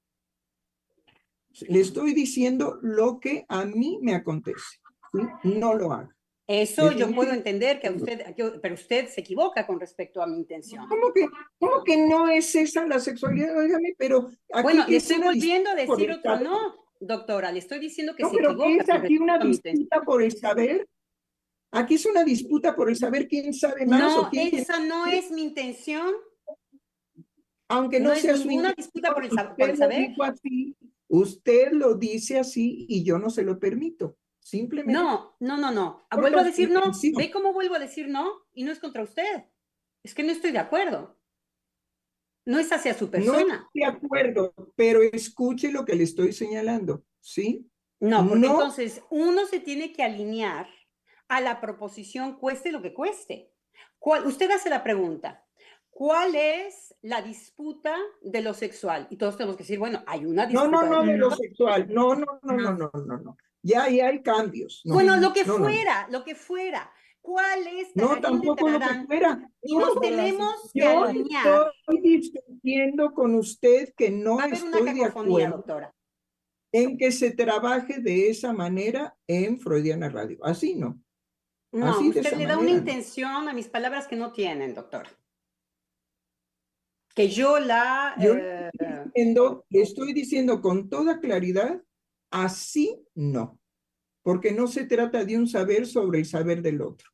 S3: le estoy diciendo lo que a mí me acontece. ¿Sí? No lo haga.
S7: Eso yo puedo entender pero usted se equivoca con respecto a mi intención.
S3: ¿Cómo que no es esa la sexualidad? Óigame, pero aquí
S7: Bueno,
S3: que
S7: le
S3: es
S7: estoy
S3: una
S7: volviendo a
S3: disputa por
S7: decir
S3: el
S7: otro
S3: saber.
S7: no, doctora. Le estoy diciendo que
S3: No,
S7: se
S3: pero ¿qué
S7: equivoca
S3: es
S7: con
S3: aquí
S7: respecto
S3: una
S7: a mi intención.
S3: disputa por el saber? Aquí es una disputa por el saber quién sabe más o
S7: No,
S3: quién tiene.
S7: esa no es mi intención.
S3: Aunque
S7: No
S3: no
S7: es
S3: sea su
S7: ninguna
S3: intención,
S7: disputa por el
S3: usted lo
S7: saber.
S3: dijo así, Usted lo dice así y yo no se lo permito. Simplemente.
S7: No.
S3: Por
S7: Vuelvo a decir no.
S3: comprensión.
S7: ¿Ve cómo vuelvo a decir no? Y no es contra usted. Es que no estoy de acuerdo. No es hacia su
S3: No
S7: persona.
S3: estoy de acuerdo, pero escuche lo que le estoy señalando, ¿sí?
S7: No, porque
S3: No.
S7: entonces uno se tiene que alinear a la proposición cueste lo que cueste. Usted hace la pregunta, ¿cuál es la disputa de lo sexual? Y todos tenemos que decir, bueno, hay una disputa
S3: No, de lo
S6: No.
S3: sexual. No. Ya ahí hay cambios. No,
S7: Bueno, lo que
S3: no.
S7: fuera. ¿Cuál es
S3: No,
S7: tararán de
S3: tampoco lo que
S7: tararán?
S3: fuera.
S7: Y
S3: No,
S7: nos tenemos que
S3: yo
S7: alinear.
S3: estoy discutiendo con usted que no
S7: Va a haber una
S3: estoy de
S7: cacofonía,
S3: acuerdo
S7: doctora.
S3: en que se trabaje de esa manera en Freudiana Radio. Así no.
S7: No,
S3: Así de
S7: usted
S3: esa
S7: le da una
S3: manera, no.
S7: intención a mis palabras que no tienen, doctora. Que yo la...
S3: Yo le estoy diciendo con toda claridad, así no. Porque no se trata de un saber sobre el saber del otro.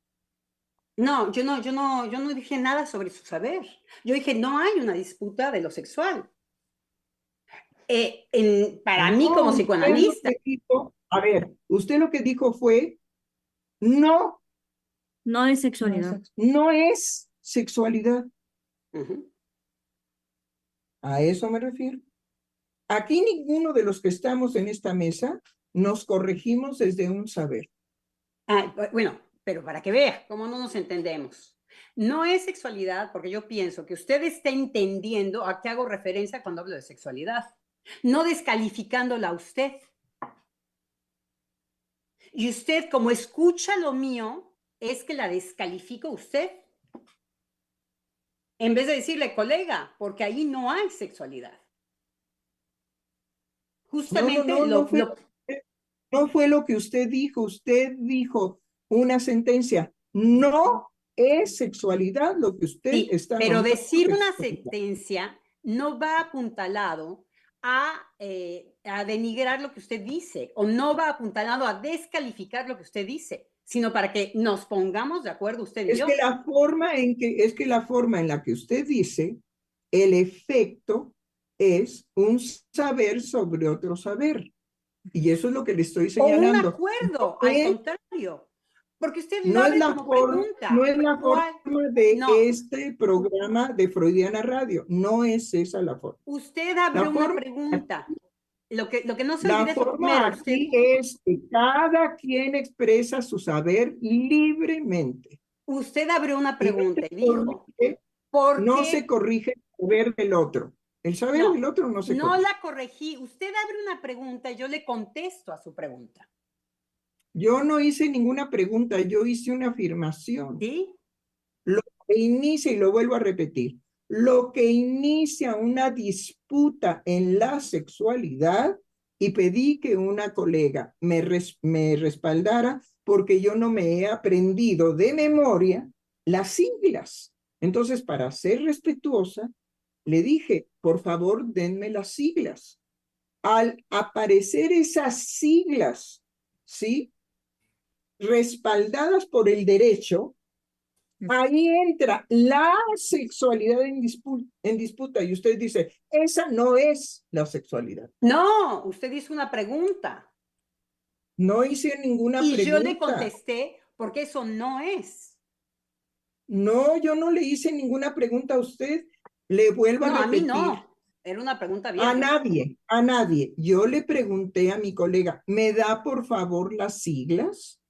S7: No, yo no dije nada sobre su saber. Yo dije, no hay una disputa de lo sexual. Para mí, como
S3: usted
S7: psicoanalista,
S3: lo que dijo, a ver, usted lo que dijo fue, no,
S6: No es sexualidad.
S3: no es sexualidad.
S7: ujú.
S3: A eso me refiero. Aquí ninguno de los que estamos en esta mesa nos corregimos desde un saber.
S7: Bueno, pero para que vea cómo no nos entendemos. No es sexualidad, porque yo pienso que usted está entendiendo a qué hago referencia cuando hablo de sexualidad, no descalificándola a usted. Y usted, como escucha lo mío, es que la descalifica usted. En vez de decirle, colega, porque ahí no hay sexualidad. Justamente
S3: No fue lo que usted dijo. Usted dijo una sentencia. No es sexualidad lo que usted
S7: sí,
S3: está
S7: pero
S3: nombrando
S7: decir una
S3: sexualidad.
S7: sentencia no va apuntalado a denigrar lo que usted dice, o no va apuntalado a descalificar lo que usted dice, sino para que nos pongamos de acuerdo usted y
S3: Es
S7: yo.
S3: que la forma en la que usted dice, el efecto es un saber sobre otro saber. Y eso es lo que le estoy
S7: O un
S3: señalando.
S7: acuerdo,
S3: No
S7: al
S3: es-
S7: contrario. Porque usted lo
S3: No es
S7: abre
S3: la
S7: como
S3: forma,
S7: pregunta.
S3: no es la
S7: ¿Cuál?
S3: forma de
S7: No.
S3: este programa de Freudiana Radio. No es esa la forma.
S7: Usted abre
S3: La
S7: una
S3: forma,
S7: pregunta. Lo que no se
S3: la
S7: olvide es lo
S3: forma
S7: primero. Usted,
S3: aquí es que cada quien expresa su saber libremente.
S7: usted abrió una
S3: Y
S7: pregunta y dijo, ¿por
S3: no
S7: qué?
S3: se corrige el saber del otro. El saber
S7: No,
S3: del otro no se
S7: no
S3: corrige.
S7: la corregí. Usted abre una pregunta y yo le contesto a su pregunta.
S3: Yo no hice ninguna pregunta, yo hice una afirmación.
S7: ¿Sí?
S3: Lo que inicia, y lo vuelvo a repetir, lo que inicia una disputa en la sexualidad, y pedí que una colega me respaldara porque yo no me he aprendido de memoria las siglas. Entonces, para ser respetuosa, le dije, por favor, denme las siglas. Al aparecer esas siglas, ¿sí? Respaldadas por el derecho, ahí entra la sexualidad en disputa y usted dice, esa no es la sexualidad.
S7: No, usted hizo una pregunta.
S3: No hice ninguna
S7: Y
S3: pregunta.
S7: yo le contesté porque eso no es.
S3: No, yo no le hice ninguna pregunta a usted. Le vuelvo
S7: No,
S3: a
S7: a mí
S3: repetir.
S7: no. Era una pregunta abierta.
S3: A nadie. Yo le pregunté a mi colega, ¿me da por favor las siglas?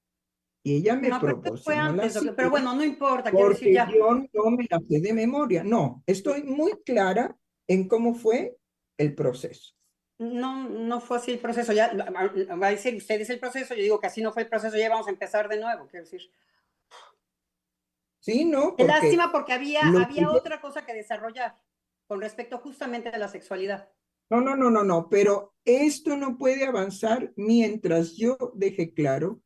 S3: Y ella me
S7: No, pero eso fue
S3: proporcionó
S7: antes,
S3: las siglas.
S7: pero bueno, no importa, quiero decir
S3: Porque
S7: ya.
S3: yo no me la sé de memoria. No, estoy muy clara en cómo fue el proceso.
S7: No fue así el proceso. Ya va a decir, usted es el proceso. Yo digo que así no fue el proceso, ya vamos a empezar de nuevo, quiero decir.
S3: Sí, no,
S7: Qué
S3: porque
S7: lástima porque
S3: lo
S7: había
S3: que yo-
S7: otra cosa que desarrollar con respecto justamente a la sexualidad.
S3: No, pero esto no puede avanzar mientras yo deje claro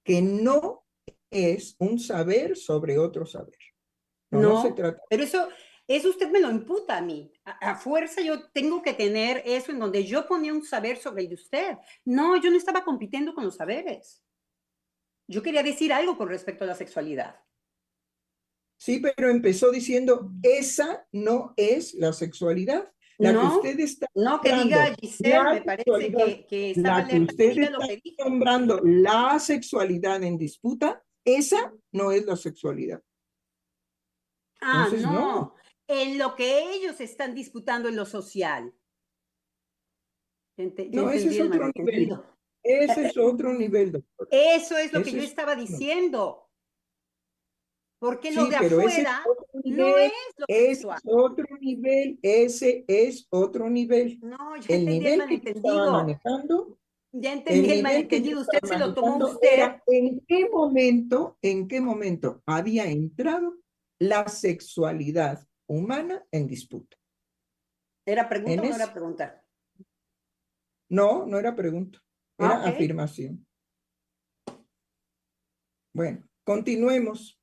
S3: que no es un saber sobre otro saber. No se trata.
S7: Pero eso usted me lo imputa a mí. A fuerza yo tengo que tener eso en donde yo ponía un saber sobre el de usted. No, yo no estaba compitiendo con los saberes. Yo quería decir algo con respecto a la sexualidad.
S3: Sí, pero empezó diciendo, esa no es la sexualidad. La que
S7: No,
S3: usted está
S7: no, que
S3: nombrando,
S7: diga Giselle,
S3: la
S7: me parece
S3: sexualidad,
S7: que estaba
S3: la que usted
S7: alerta de lo
S3: está
S7: que dijo.
S3: nombrando, la sexualidad en disputa, esa no es la sexualidad.
S7: Ah,
S3: Entonces, no.
S7: no, en lo que ellos están disputando en lo social. Yo
S3: No, ese
S7: entendí
S3: es
S7: el
S3: otro nivel.
S7: malentendido.
S3: Ese es otro nivel, doctor.
S7: Eso es lo que
S3: Ese
S7: yo
S3: es
S7: estaba
S3: otro.
S7: diciendo, porque lo
S3: Sí,
S7: de
S3: pero ese es
S7: afuera
S3: otro
S7: no
S3: nivel.
S7: es lo
S3: Ese
S7: sexual.
S3: es otro nivel. Ese es otro nivel.
S7: No, ya
S3: El
S7: entendí el
S3: nivel que yo estaba
S7: malentendido.
S3: manejando,
S7: Ya
S3: el
S7: entendí el
S3: nivel que yo
S7: malentendido. Usted
S3: estaba
S7: se lo tomó
S3: manejando
S7: usted.
S3: era en qué momento había entrado la sexualidad humana en disputa.
S7: ¿Era pregunta
S3: En
S7: o no
S3: ese.
S7: era pregunta?
S3: No, no era pregunta,
S7: Ah,
S3: era
S7: ok.
S3: afirmación. Bueno, continuemos.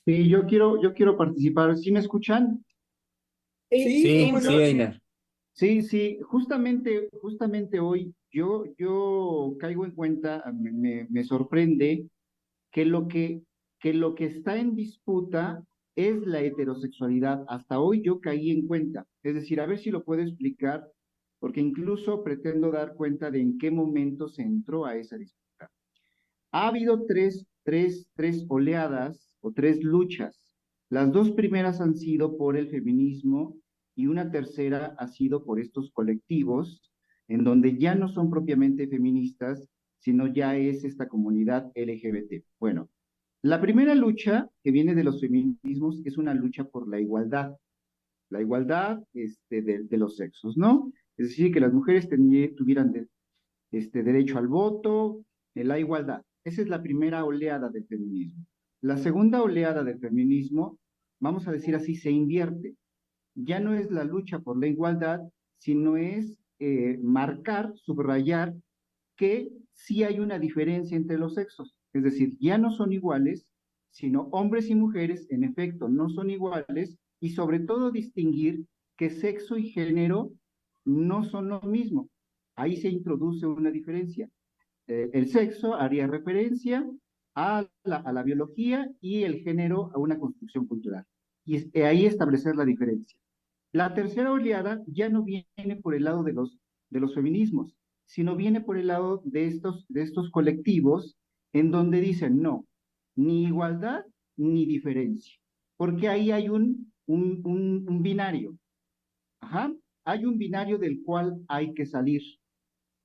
S8: Sí, yo quiero participar. ¿Sí me escuchan?
S3: Sí,
S2: Sí,
S3: cómo
S2: sí,
S3: no.
S2: Einar.
S8: Sí, justamente hoy yo caigo en cuenta, me sorprende que lo que está en disputa es la heterosexualidad. Hasta hoy yo caí en cuenta. Es decir, a ver si lo puedo explicar, porque incluso pretendo dar cuenta de en qué momento se entró a esa disputa. Ha habido tres oleadas o tres luchas. Las dos primeras han sido por el feminismo y una tercera ha sido por estos colectivos, en donde ya no son propiamente feministas, sino ya es esta comunidad LGBT. Bueno, la primera lucha que viene de los feminismos es una lucha por la igualdad de los sexos, ¿no? Es decir, que las mujeres tuvieran derecho al voto, la igualdad. Esa es la primera oleada del feminismo. La segunda oleada del feminismo, vamos a decir así, se invierte. Ya no es la lucha por la igualdad, sino es marcar, subrayar que sí hay una diferencia entre los sexos. Es decir, ya no son iguales, sino hombres y mujeres, en efecto, no son iguales, y sobre todo distinguir que sexo y género no son lo mismo. Ahí se introduce una diferencia. El sexo haría referencia a la biología y el género a una construcción cultural. Y ahí establecer la diferencia. La tercera oleada ya no viene por el lado de los feminismos, sino viene por el lado de estos colectivos en donde dicen no, ni igualdad ni diferencia, porque ahí hay un binario. Ajá, hay un binario del cual hay que salir.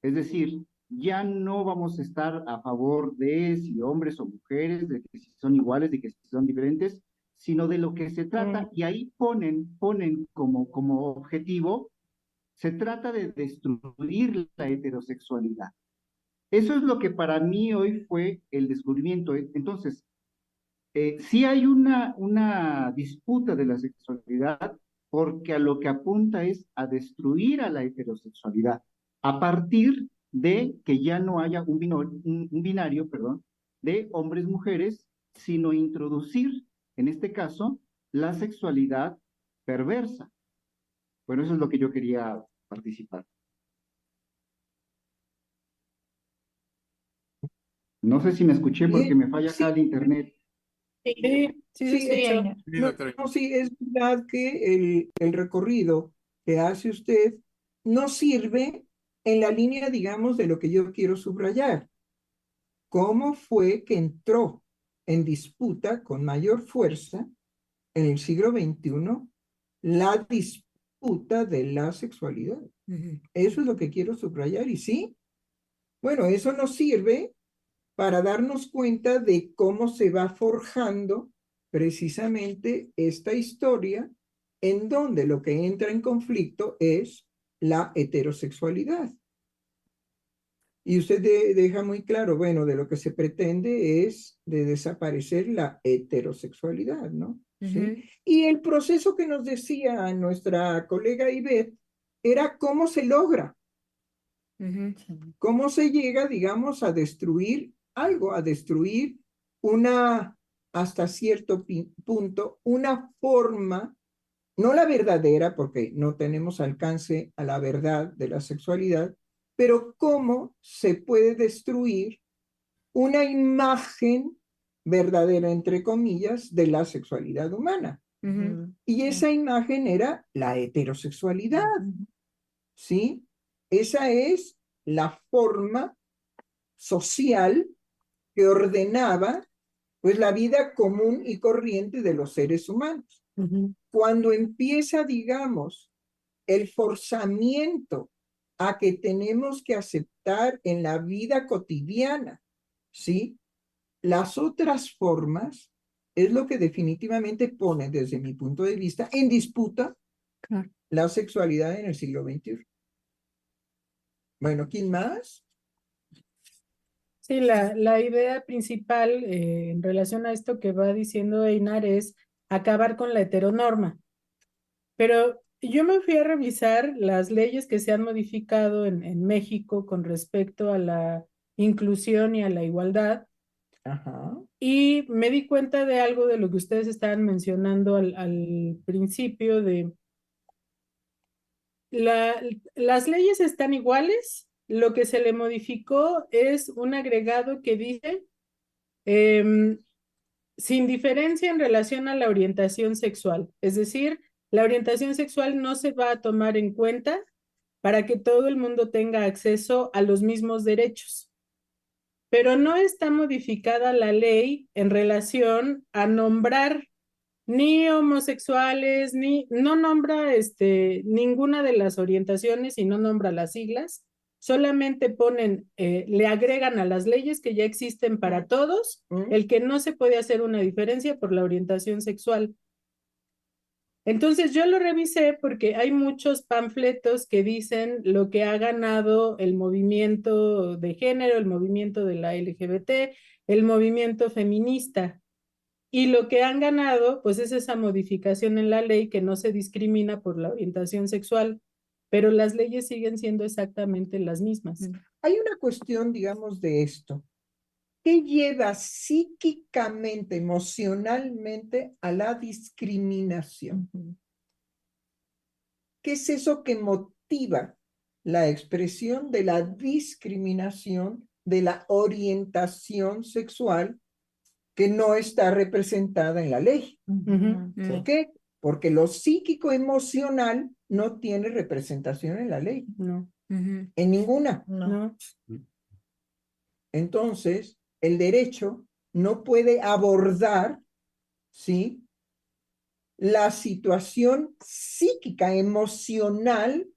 S8: Es decir, ya no vamos a estar a favor de si hombres o mujeres, de que si son iguales, de que si son diferentes, sino de lo que se trata, y ahí ponen como objetivo, se trata de destruir la heterosexualidad. Eso es lo que para mí hoy fue el descubrimiento. Entonces, sí hay una disputa de la sexualidad porque a lo que apunta es a destruir a la heterosexualidad a partir de que ya no haya un binario, perdón, de hombres-mujeres, sino introducir, en este caso, la sexualidad perversa. Bueno, eso es lo que yo quería participar. No sé si me escuché porque
S3: Bien,
S8: me falla acá
S3: sí,
S8: el internet.
S5: Sí,
S3: sí,
S5: sí,
S3: hecho. No, no, sí, es verdad que el recorrido que hace usted no sirve en la línea, digamos, de lo que yo quiero subrayar. ¿Cómo fue que entró en disputa con mayor fuerza en el siglo XXI la disputa de la sexualidad? Eso es lo que quiero subrayar. Y sí, bueno, eso nos sirve para darnos cuenta de cómo se va forjando precisamente esta historia en donde lo que entra en conflicto es la heterosexualidad. Y usted deja muy claro, bueno, de lo que se pretende es de desaparecer la heterosexualidad, ¿no? ¿Sí? Y el proceso que nos decía nuestra colega Ivette era cómo se logra, cómo se llega, digamos, a destruir algo, a destruir una, hasta cierto punto, una forma, no la verdadera, porque no tenemos alcance a la verdad de la sexualidad, pero cómo se puede destruir una imagen verdadera, entre comillas, de la sexualidad humana. Y esa imagen era la heterosexualidad, ¿sí? Esa es la forma social que ordenaba pues la vida común y corriente de los seres humanos. Cuando empieza, digamos, el forzamiento a que tenemos que aceptar en la vida cotidiana, ¿sí? Las otras formas es lo que definitivamente pone, desde mi punto de vista, en disputa la sexualidad en el siglo XXI. Bueno, ¿quién más?
S5: Sí, la idea principal en relación a esto que va diciendo Einar es acabar con la heteronorma. Pero yo me fui a revisar las leyes que se han modificado en México con respecto a la inclusión y a la igualdad.
S3: Ajá.
S5: Y me di cuenta de algo de lo que ustedes estaban mencionando al principio de las leyes están iguales, lo que se le modificó es un agregado que dice sin diferencia en relación a la orientación sexual. Es decir, la orientación sexual no se va a tomar en cuenta para que todo el mundo tenga acceso a los mismos derechos. Pero no está modificada la ley en relación a nombrar ni homosexuales, no nombra ninguna de las orientaciones y no nombra las siglas, solamente ponen, le agregan a las leyes que ya existen para todos, el que no se puede hacer una diferencia por la orientación sexual. Entonces yo lo revisé porque hay muchos panfletos que dicen lo que ha ganado el movimiento de género, el movimiento de la LGBT, el movimiento feminista. Y lo que han ganado, pues es esa modificación en la ley que no se discrimina por la orientación sexual, pero las leyes siguen siendo exactamente las mismas.
S3: Hay una cuestión, digamos, de esto. ¿Qué lleva psíquicamente, emocionalmente a la discriminación? ¿Qué es eso que motiva la expresión de la discriminación de la orientación sexual que no está representada en la ley? ¿Por qué? Porque lo psíquico-emocional no tiene representación en la ley.
S5: No.
S3: En ninguna.
S5: No.
S3: Entonces, el derecho no puede abordar, ¿sí?, la situación psíquica, emocional,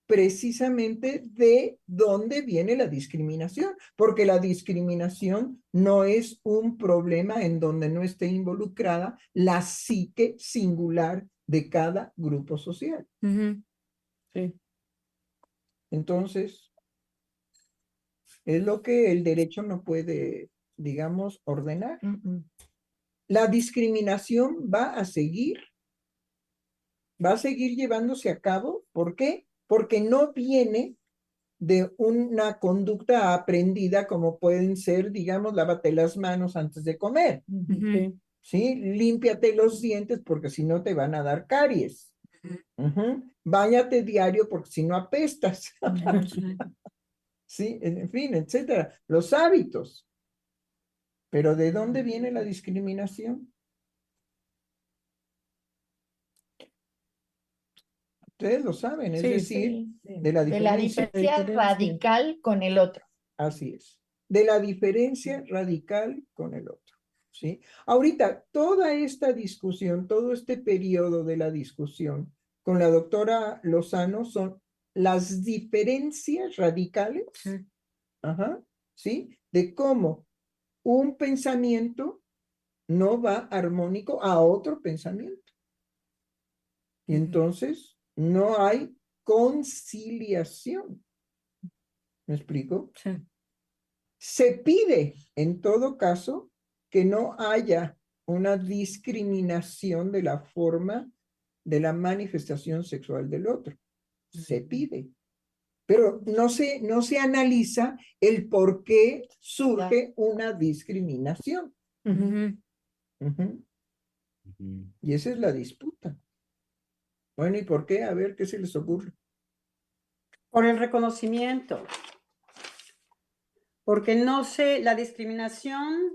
S3: precisamente de dónde viene la discriminación, porque la discriminación no es un problema en donde no esté involucrada la psique singular de cada grupo social.
S5: Sí.
S3: Entonces, es lo que el derecho no puede, digamos, ordenar. La discriminación va a seguir llevándose a cabo. ¿Por qué? Porque no viene de una conducta aprendida como pueden ser, digamos, lávate las manos antes de comer. ¿Sí? Límpiate los dientes porque si no te van a dar caries. Báñate diario porque si no apestas. Sí, en fin, etcétera. Los hábitos. Pero ¿de dónde viene la discriminación? Ustedes lo saben, es decir, de la diferencia
S9: radical con el otro.
S3: Así es, de la diferencia radical con el otro, ¿sí? Ahorita, toda esta discusión, todo este periodo de la discusión con la doctora Lozano son las diferencias radicales, ¿sí? De cómo un pensamiento no va armónico a otro pensamiento. Y entonces no hay conciliación. ¿Me explico?
S6: Sí.
S3: Se pide, en todo caso, que no haya una discriminación de la forma de la manifestación sexual del otro. Se pide. Pero no se analiza el por qué surge una discriminación. Y esa es la disputa. Bueno, ¿y por qué? A ver, ¿qué se les ocurre?
S7: Por el reconocimiento. Porque no sé, la discriminación,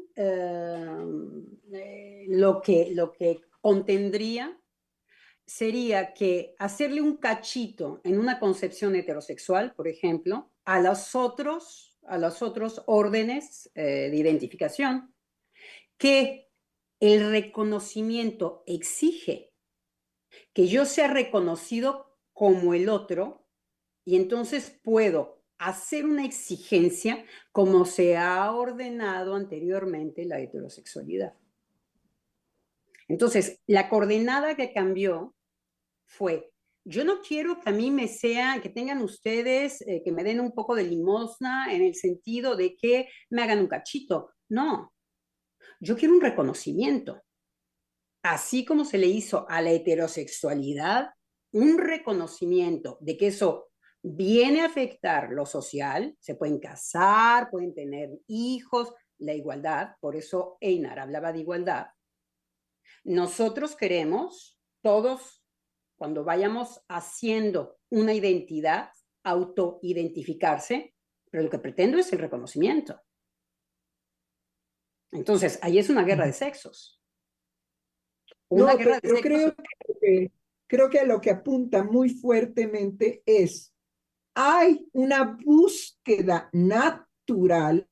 S7: lo que contendría sería que hacerle un cachito en una concepción heterosexual, por ejemplo, a los otros órdenes de identificación, que el reconocimiento exige que yo sea reconocido como el otro, y entonces puedo hacer una exigencia como se ha ordenado anteriormente la heterosexualidad. Entonces, la coordenada que cambió fue, yo no quiero que a mí que tengan ustedes, que me den un poco de limosna en el sentido de que me hagan un cachito. No, yo quiero un reconocimiento. Así como se le hizo a la heterosexualidad, un reconocimiento de que eso viene a afectar lo social, se pueden casar, pueden tener hijos, la igualdad, por eso Einar hablaba de igualdad. Nosotros queremos, todos, cuando vayamos haciendo una identidad, autoidentificarse, pero lo que pretendo es el reconocimiento. Entonces, ahí es una guerra de sexos. Una guerra de sexos.
S3: Creo que a lo que apunta muy fuertemente es, hay una búsqueda natural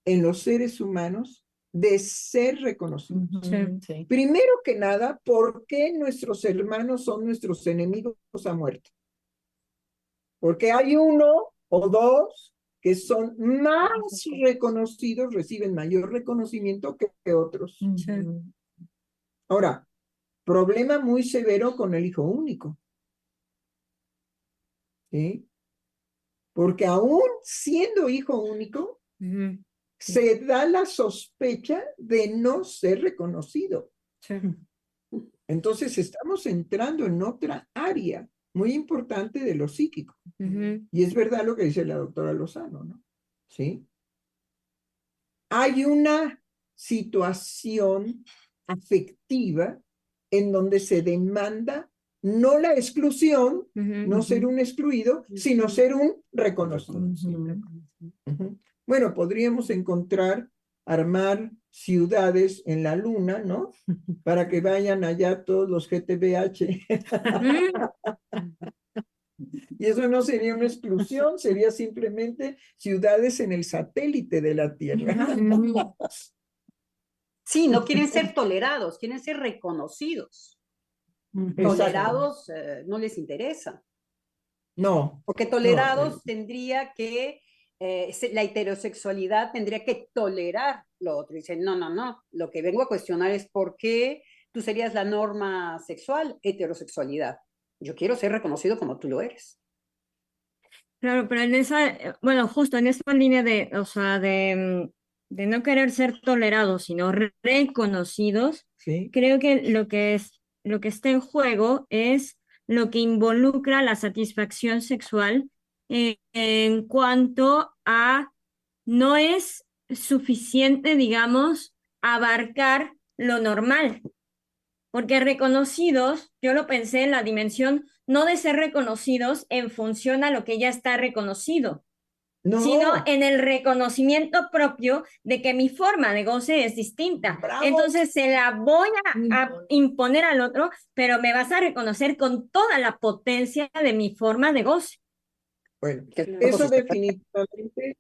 S3: en los seres humanos de ser reconocidos.
S9: Sí.
S3: Primero que nada, ¿por qué nuestros hermanos son nuestros enemigos a muerte? Porque hay uno o dos que son más reconocidos, reciben mayor reconocimiento que otros.
S9: Sí.
S3: Ahora, problema muy severo con el hijo único. ¿Sí? Porque aún siendo hijo único, se da la sospecha de no ser reconocido.
S6: Sí.
S3: Entonces estamos entrando en otra área muy importante de lo psíquico. Y es verdad lo que dice la doctora Lozano, ¿no? ¿Sí? Hay una situación afectiva en donde se demanda no la exclusión, no ser un excluido, sino ser un reconocido. Bueno, podríamos armar ciudades en la luna, ¿no? Para que vayan allá todos los GTBH. Y eso no sería una exclusión, sería simplemente ciudades en el satélite de la Tierra.
S7: Sí, no quieren ser tolerados, quieren ser reconocidos. Tolerados no les interesa.
S3: No.
S7: Porque tolerados tendría que, la heterosexualidad tendría que tolerar lo otro. Dicen, no, lo que vengo a cuestionar es por qué tú serías la norma sexual, heterosexualidad. Yo quiero ser reconocido como tú lo eres.
S6: Claro, pero en esa, bueno, justo en esa línea de, o sea, de no querer ser tolerados, sino reconocidos,
S3: ¿Sí?
S6: creo que lo que está en juego es lo que involucra la satisfacción sexual en cuanto a no es suficiente, digamos, abarcar lo normal. Porque reconocidos, yo lo pensé en la dimensión no de ser reconocidos en función a lo que ya está reconocido, sino en el reconocimiento propio de que mi forma de goce es distinta.
S3: ¡Bravo!
S6: Entonces se la voy a imponer al otro, pero me vas a reconocer con toda la potencia de mi forma de goce.
S3: Bueno, eso definitivamente,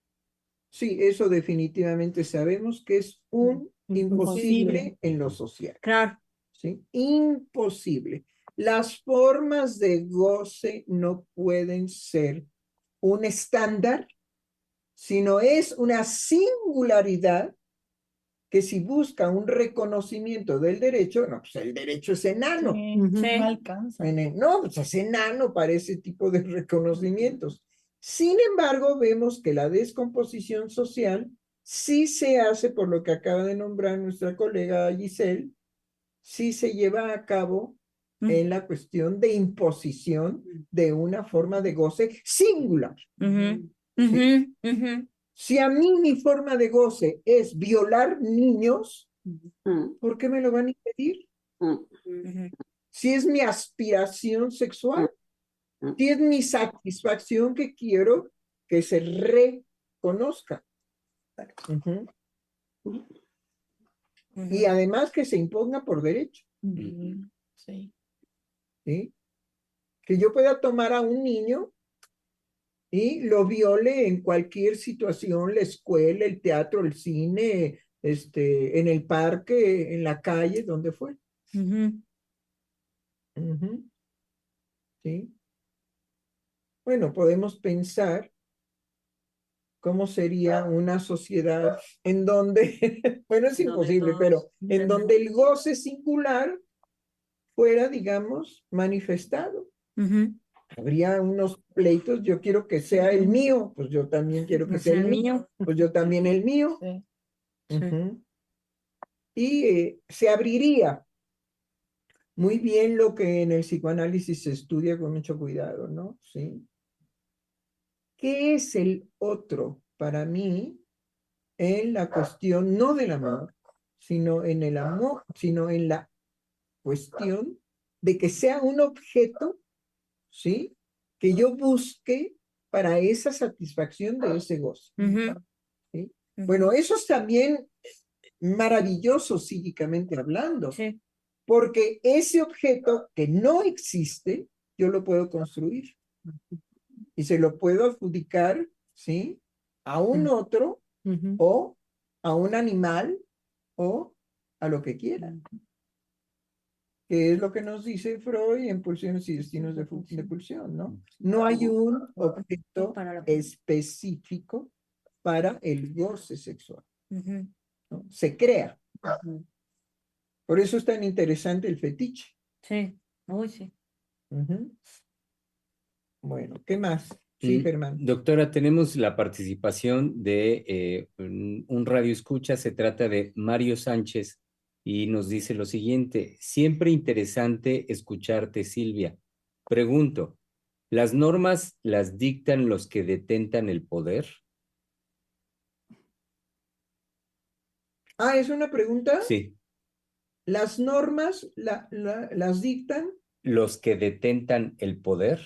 S3: sí, eso definitivamente sabemos que es un imposible en lo social.
S6: Claro.
S3: ¿Sí? Imposible. Las formas de goce no pueden ser un estándar, sino es una singularidad que si busca un reconocimiento del derecho, no, pues el derecho es enano.
S9: No alcanza.
S3: No, pues es enano para ese tipo de reconocimientos. Sin embargo, vemos que la descomposición social sí se hace por lo que acaba de nombrar nuestra colega Giselle, sí se lleva a cabo en la cuestión de imposición de una forma de goce singular. ¿Sí? Si a mí mi forma de goce es violar niños, ¿por qué me lo van a impedir? Si es mi aspiración sexual, si es mi satisfacción que quiero que se reconozca. y además que se imponga por derecho,
S9: Sí.
S3: ¿sí? Que yo pueda tomar a un niño y lo viole en cualquier situación, la escuela, el teatro, el cine, en el parque, en la calle, donde fue. ¿Sí? Bueno, podemos pensar cómo sería una sociedad en donde, bueno, es imposible, pero en donde el goce singular fuera, digamos, manifestado. Habría unos pleitos, yo quiero que sea el mío, pues yo también quiero que sea el mío, pues yo también el mío. Y se abriría muy bien lo que en el psicoanálisis se estudia con mucho cuidado, ¿no? Sí. ¿Qué es el otro para mí en la cuestión no del amor, sino en el amor, sino en la cuestión de que sea un objeto, ¿sí? Que yo busque para esa satisfacción de ese gozo. ¿Sí? Bueno, eso es también maravilloso psíquicamente hablando, porque ese objeto que no existe, yo lo puedo construir y se lo puedo adjudicar, ¿sí? A un otro o a un animal o a lo que quiera. Que es lo que nos dice Freud en Pulsiones y Destinos de Pulsión, ¿no? No hay un objeto específico para el goce sexual, ¿no? Se crea. Por eso es tan interesante el fetiche.
S6: Sí, muy sí.
S3: Bueno, ¿qué más? Sí, Germán.
S2: Doctora, tenemos la participación de un radio escucha, se trata de Mario Sánchez y nos dice lo siguiente: siempre interesante escucharte, Silvia. Pregunto, ¿las normas las dictan los que detentan el poder?
S3: ¿Es una pregunta?
S2: Sí.
S3: ¿Las normas las dictan?
S2: ¿Los que detentan el poder?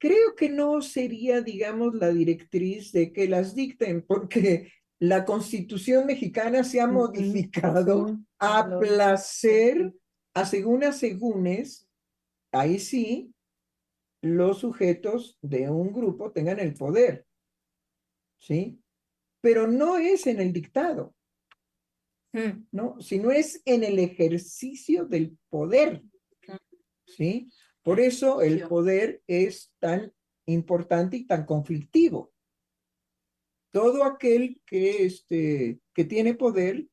S3: Creo que no sería, digamos, la directriz de que las dicten, porque la Constitución mexicana se ha modificado a placer, a segúnes, ahí sí, los sujetos de un grupo tengan el poder, ¿sí? Pero no es en el dictado, ¿no? Sino es en el ejercicio del poder, ¿sí? Por eso el poder es tan importante y tan conflictivo. Todo aquel que tiene poder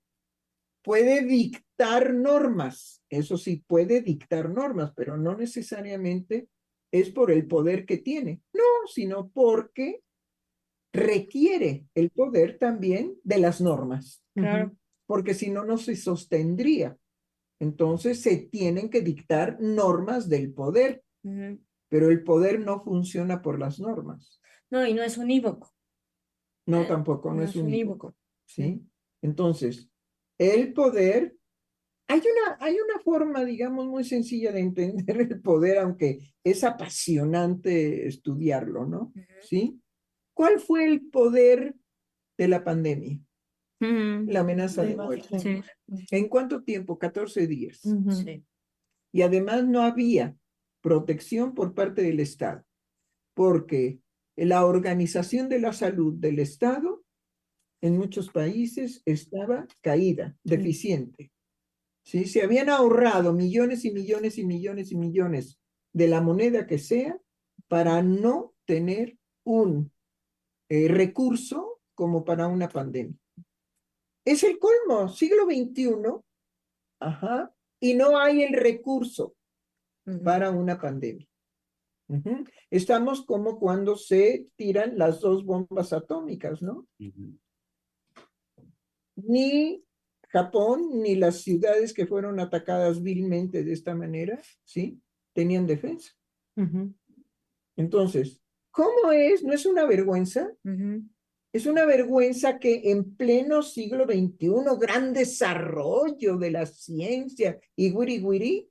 S3: puede dictar normas, eso sí, puede dictar normas, pero no necesariamente es por el poder que tiene, no, sino porque requiere el poder también de las normas.
S6: Claro.
S3: Porque si no, no se sostendría. Entonces se tienen que dictar normas del poder, pero el poder no funciona por las normas.
S6: No, y no es unívoco.
S3: No, tampoco, no es
S6: unívoco.
S3: ¿Sí? Entonces, el poder, hay una forma, digamos, muy sencilla de entender el poder, aunque es apasionante estudiarlo, ¿no? ¿Sí? ¿Cuál fue el poder de la pandemia? La amenaza de muerte.
S6: Sí.
S3: ¿En cuánto tiempo? 14 días.
S6: Sí.
S3: Y además no había protección por parte del Estado, porque la organización de la salud del Estado en muchos países estaba caída, deficiente. ¿Sí? Se habían ahorrado millones y millones y millones y millones de la moneda que sea para no tener un recurso como para una pandemia. Es el colmo, siglo XXI, y no hay el recurso para una pandemia. Estamos como cuando se tiran las 2 bombas atómicas, ¿no? Ni Japón, ni las ciudades que fueron atacadas vilmente de esta manera, ¿sí? Tenían defensa. Entonces, ¿cómo es? ¿No es una vergüenza? Es una vergüenza que en pleno siglo XXI, gran desarrollo de la ciencia y guiri,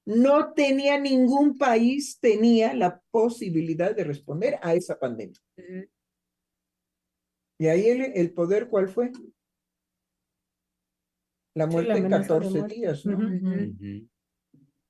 S3: no tenía ningún país, tenía la posibilidad de responder a esa pandemia. Y ahí el poder, ¿cuál fue? La muerte en
S5: amenaza de
S3: 14
S5: muerte.
S3: días, ¿no?
S2: Ujú.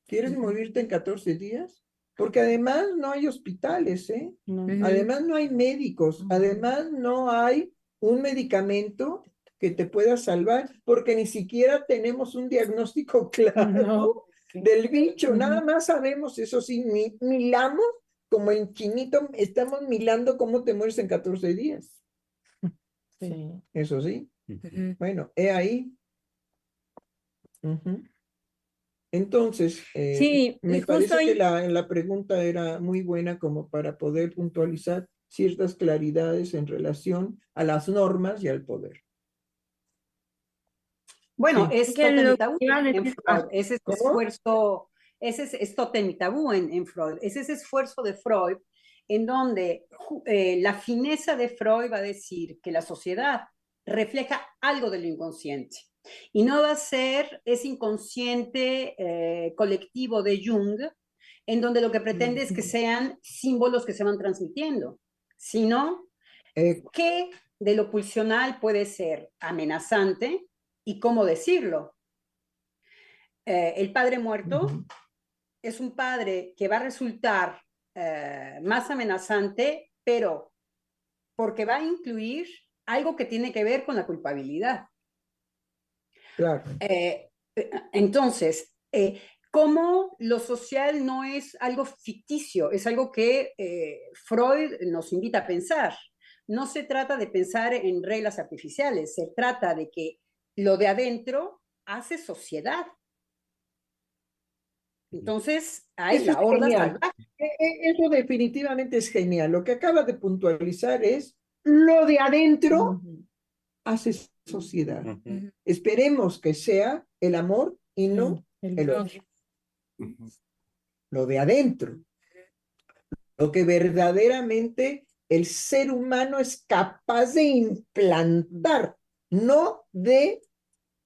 S3: ¿Quieres morirte en 14 días? Porque además no hay hospitales, ¿eh?
S5: No.
S3: Además no hay médicos, además no hay un medicamento que te pueda salvar, porque ni siquiera tenemos un diagnóstico claro
S5: No.
S3: del bicho,
S5: Ujú.
S3: nada más sabemos, eso sí, milamos, como en chinito, estamos milando cómo te mueres en 14 días,
S9: Sí.
S3: eso sí.
S2: Ujú.
S3: Bueno, he ahí. Ujú. Entonces,
S6: Sí,
S3: me
S6: justo
S3: parece que
S6: ahí.
S3: la pregunta era muy buena como para poder puntualizar ciertas claridades en relación a las normas y al poder.
S7: Bueno,
S3: Sí.
S7: es
S6: Que
S7: tótem
S6: lo
S7: y tabú
S6: que iba a
S7: en
S6: decir,
S7: Freud, ese
S3: ¿Cómo?
S7: esfuerzo, es tótem y tabú en Freud, es ese esfuerzo de Freud en donde la fineza de Freud va a decir que la sociedad refleja algo de lo inconsciente y no va a ser ese inconsciente colectivo de Jung, en donde lo que pretende es que sean símbolos que se van transmitiendo, sino qué de lo pulsional puede ser amenazante y cómo decirlo. El padre muerto es un padre que va a resultar más amenazante, pero porque va a incluir algo que tiene que ver con la culpabilidad.
S3: Claro.
S7: Entonces, cómo lo social no es algo ficticio, es algo que Freud nos invita a pensar. No se trata de pensar en reglas artificiales, se trata de que lo de adentro hace sociedad. Entonces, hay
S3: Eso es
S7: la horda
S3: genial.
S7: salvaje.
S3: Eso definitivamente es genial. Lo que acaba de puntualizar es lo de adentro hace sociedad.
S2: Ujú.
S3: Esperemos que sea el amor y no el
S5: odio.
S3: odio. Lo de adentro. Lo que verdaderamente el ser humano es capaz de implantar, no de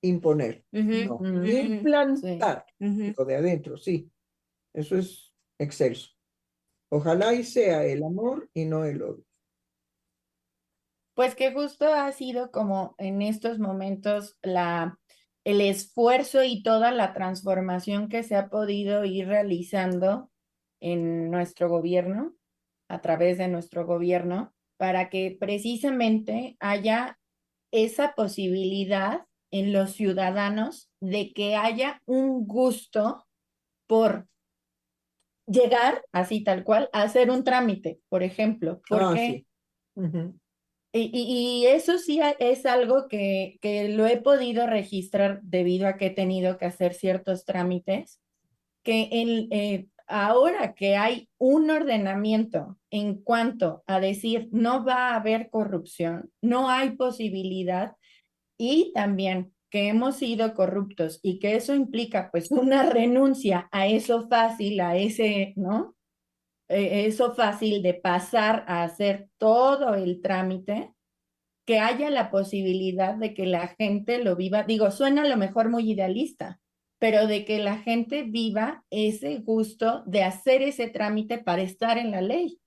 S3: imponer, no, implantar. Lo de adentro, sí. Eso es excelso. Ojalá y sea el amor y no el odio.
S9: Pues que justo ha sido como en estos momentos el esfuerzo y toda la transformación que se ha podido ir realizando en nuestro gobierno, a través de nuestro gobierno, para que precisamente haya esa posibilidad en los ciudadanos de que haya un gusto por llegar, así tal cual, a hacer un trámite, por ejemplo, porque
S3: Sí. Uh-huh.
S9: y eso sí es algo que lo he podido registrar debido a que he tenido que hacer ciertos trámites, que ahora que hay un ordenamiento en cuanto a decir no va a haber corrupción, no hay posibilidad, y también que hemos sido corruptos y que eso implica pues una renuncia a eso fácil, a ese, ¿no? Eso fácil de pasar a hacer todo el trámite, que haya la posibilidad de que la gente lo viva, digo, suena a lo mejor muy idealista, pero de que la gente viva ese gusto de hacer ese trámite para estar en la ley.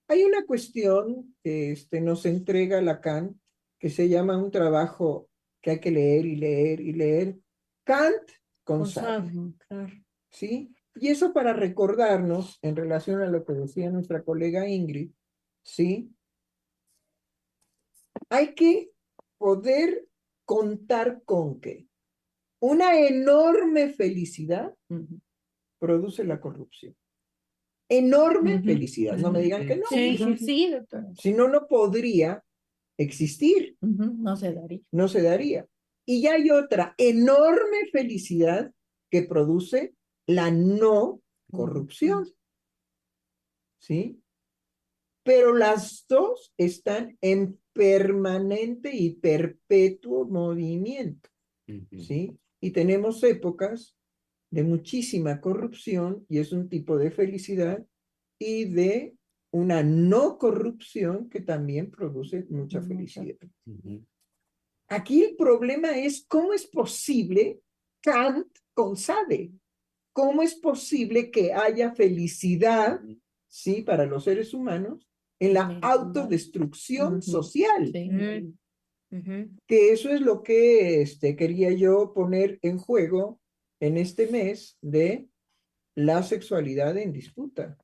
S3: Hay una cuestión que nos entrega Lacan, que se llama un trabajo que hay que leer y leer y leer. Kant con Sade,
S5: Claro.
S3: ¿sí? Y eso para recordarnos, en relación a lo que decía nuestra colega Ingrid, ¿sí? Hay que poder contar con que una enorme felicidad produce la corrupción. Enorme felicidad, no me digan que no.
S9: Sí, doctora.
S3: Si no, no podría existir.
S9: No se daría.
S3: No se daría. Y ya hay otra enorme felicidad que produce la no corrupción. ¿Sí? Pero las dos están en permanente y perpetuo movimiento. ¿Sí? Y tenemos épocas de muchísima corrupción y es un tipo de felicidad y de una no corrupción que también produce mucha felicidad. Aquí el problema es cómo es posible Kant con Sade. ¿Cómo es posible que haya felicidad, sí, para los seres humanos en la autodestrucción social? Que eso es lo que quería yo poner en juego en este mes de la sexualidad en disputa.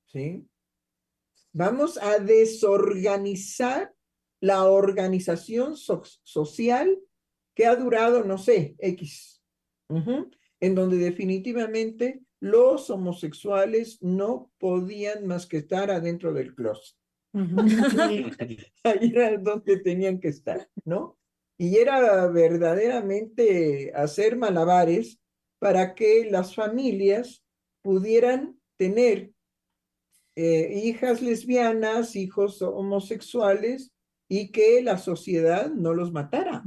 S3: ¿Sí? Vamos a desorganizar la organización social que ha durado, no sé, X, en donde definitivamente los homosexuales no podían más que estar adentro del closet. Ahí era donde tenían que estar, ¿no? Y era verdaderamente hacer malabares para que las familias pudieran tener hijas lesbianas, hijos homosexuales, y que la sociedad no los matara,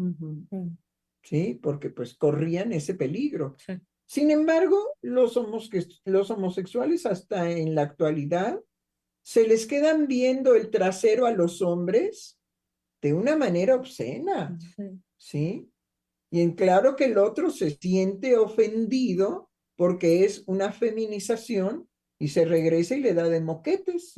S3: ¿sí? Porque pues corrían ese peligro.
S6: Sí.
S3: Sin embargo, los homosexuales hasta en la actualidad se les quedan viendo el trasero a los hombres de una manera obscena, ¿sí? Y en claro que el otro se siente ofendido porque es una feminización y se regresa y le da de moquetes.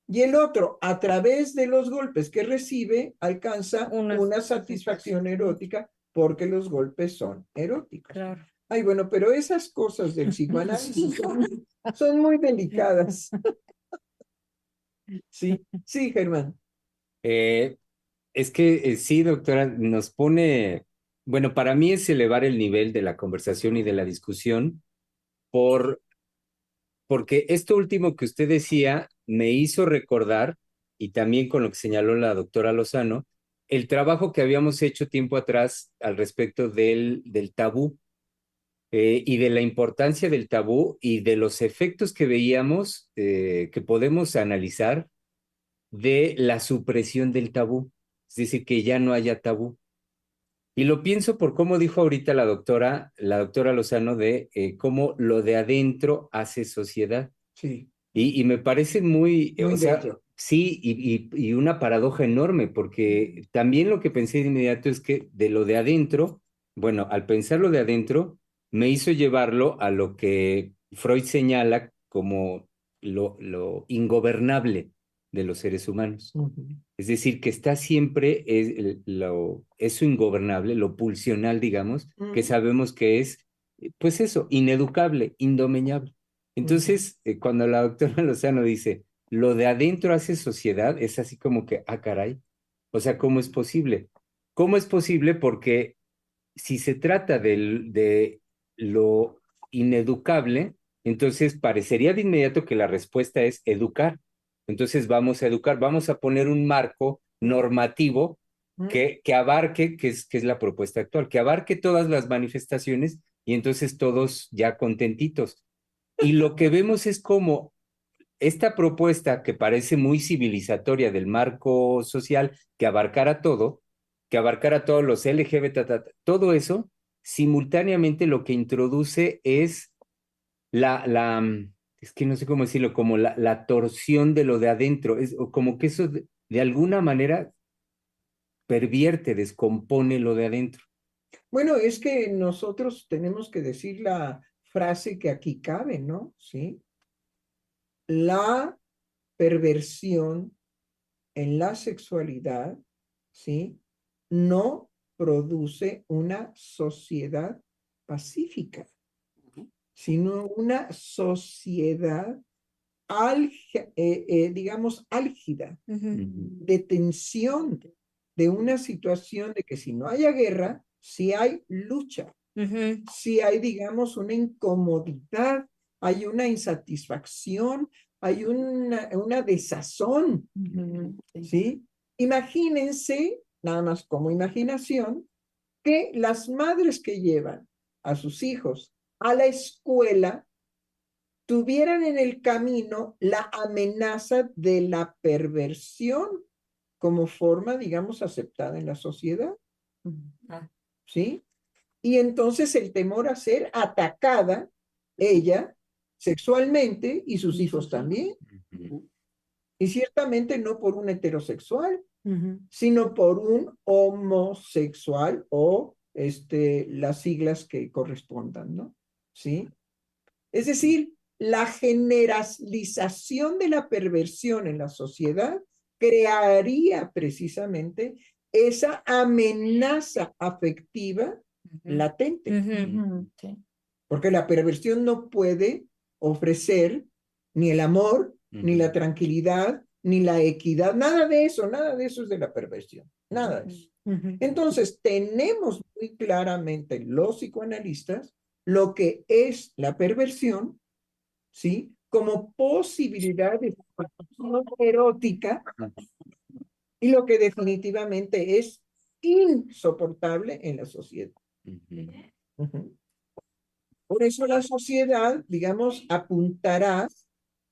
S3: Y el otro, a través de los golpes que recibe, alcanza una satisfacción erótica porque los golpes son eróticos.
S6: Claro.
S3: Ay, bueno, pero esas cosas del psicoanálisis son muy delicadas. Sí, sí, Germán.
S2: Es que sí, doctora, nos pone, bueno, para mí es elevar el nivel de la conversación y de la discusión porque esto último que usted decía me hizo recordar, y también con lo que señaló la doctora Lozano, el trabajo que habíamos hecho tiempo atrás al respecto del tabú y de la importancia del tabú y de los efectos que veíamos que podemos analizar de la supresión del tabú, es decir, que ya no haya tabú. Y lo pienso por cómo dijo ahorita la doctora Lozano de cómo lo de adentro hace sociedad.
S3: Sí.
S2: Y me parece muy,
S3: Muy
S2: o sea,
S3: bello.
S2: sí, y una paradoja enorme, porque también lo que pensé de inmediato es que de lo de adentro, bueno, al pensar lo de adentro, me hizo llevarlo a lo que Freud señala como lo ingobernable de los seres humanos. Es decir, que está siempre eso ingobernable, lo pulsional, digamos, que sabemos que es, pues eso, ineducable, indomeñable. Entonces, cuando la doctora Lozano dice, lo de adentro hace sociedad, es así como que, ah, caray. O sea, ¿cómo es posible? ¿Cómo es posible? Porque si se trata de lo ineducable, entonces parecería de inmediato que la respuesta es educar. Entonces vamos a educar, vamos a poner un marco normativo que abarque, que es la propuesta actual, que abarque todas las manifestaciones y entonces todos ya contentitos. Y lo que vemos es como esta propuesta que parece muy civilizatoria del marco social, que abarcara todo, que abarcara todos los LGBT, todo eso, simultáneamente lo que introduce es es que no sé cómo decirlo, como la torsión de lo de adentro, es como que eso de alguna manera pervierte, descompone lo de adentro.
S3: Bueno, es que nosotros tenemos que decir la frase que aquí cabe, ¿no? Sí. La perversión en la sexualidad, ¿sí? No produce una sociedad pacífica, sino una sociedad, digamos, álgida, de tensión, de una situación de que si no haya guerra, si hay lucha, si hay, digamos, una incomodidad, hay una insatisfacción, hay una desazón, ¿sí? Imagínense, nada más como imaginación, que las madres que llevan a sus hijos a la escuela tuvieran en el camino la amenaza de la perversión como forma, digamos, aceptada en la sociedad, ¿sí? Y entonces el temor a ser atacada, ella, sexualmente, y sus hijos también. Y ciertamente no por un heterosexual, sino por un homosexual o las siglas que correspondan, ¿no? ¿Sí? Es decir, la generalización de la perversión en la sociedad crearía precisamente esa amenaza afectiva latente.
S9: Sí.
S3: Porque la perversión no puede ofrecer ni el amor, ni la tranquilidad, ni la equidad, nada de eso es de la perversión, nada de eso. Entonces, tenemos muy claramente los psicoanalistas lo que es la perversión, ¿sí? Como posibilidad de formación erótica y lo que definitivamente es insoportable en la sociedad. Por eso la sociedad, digamos, apuntará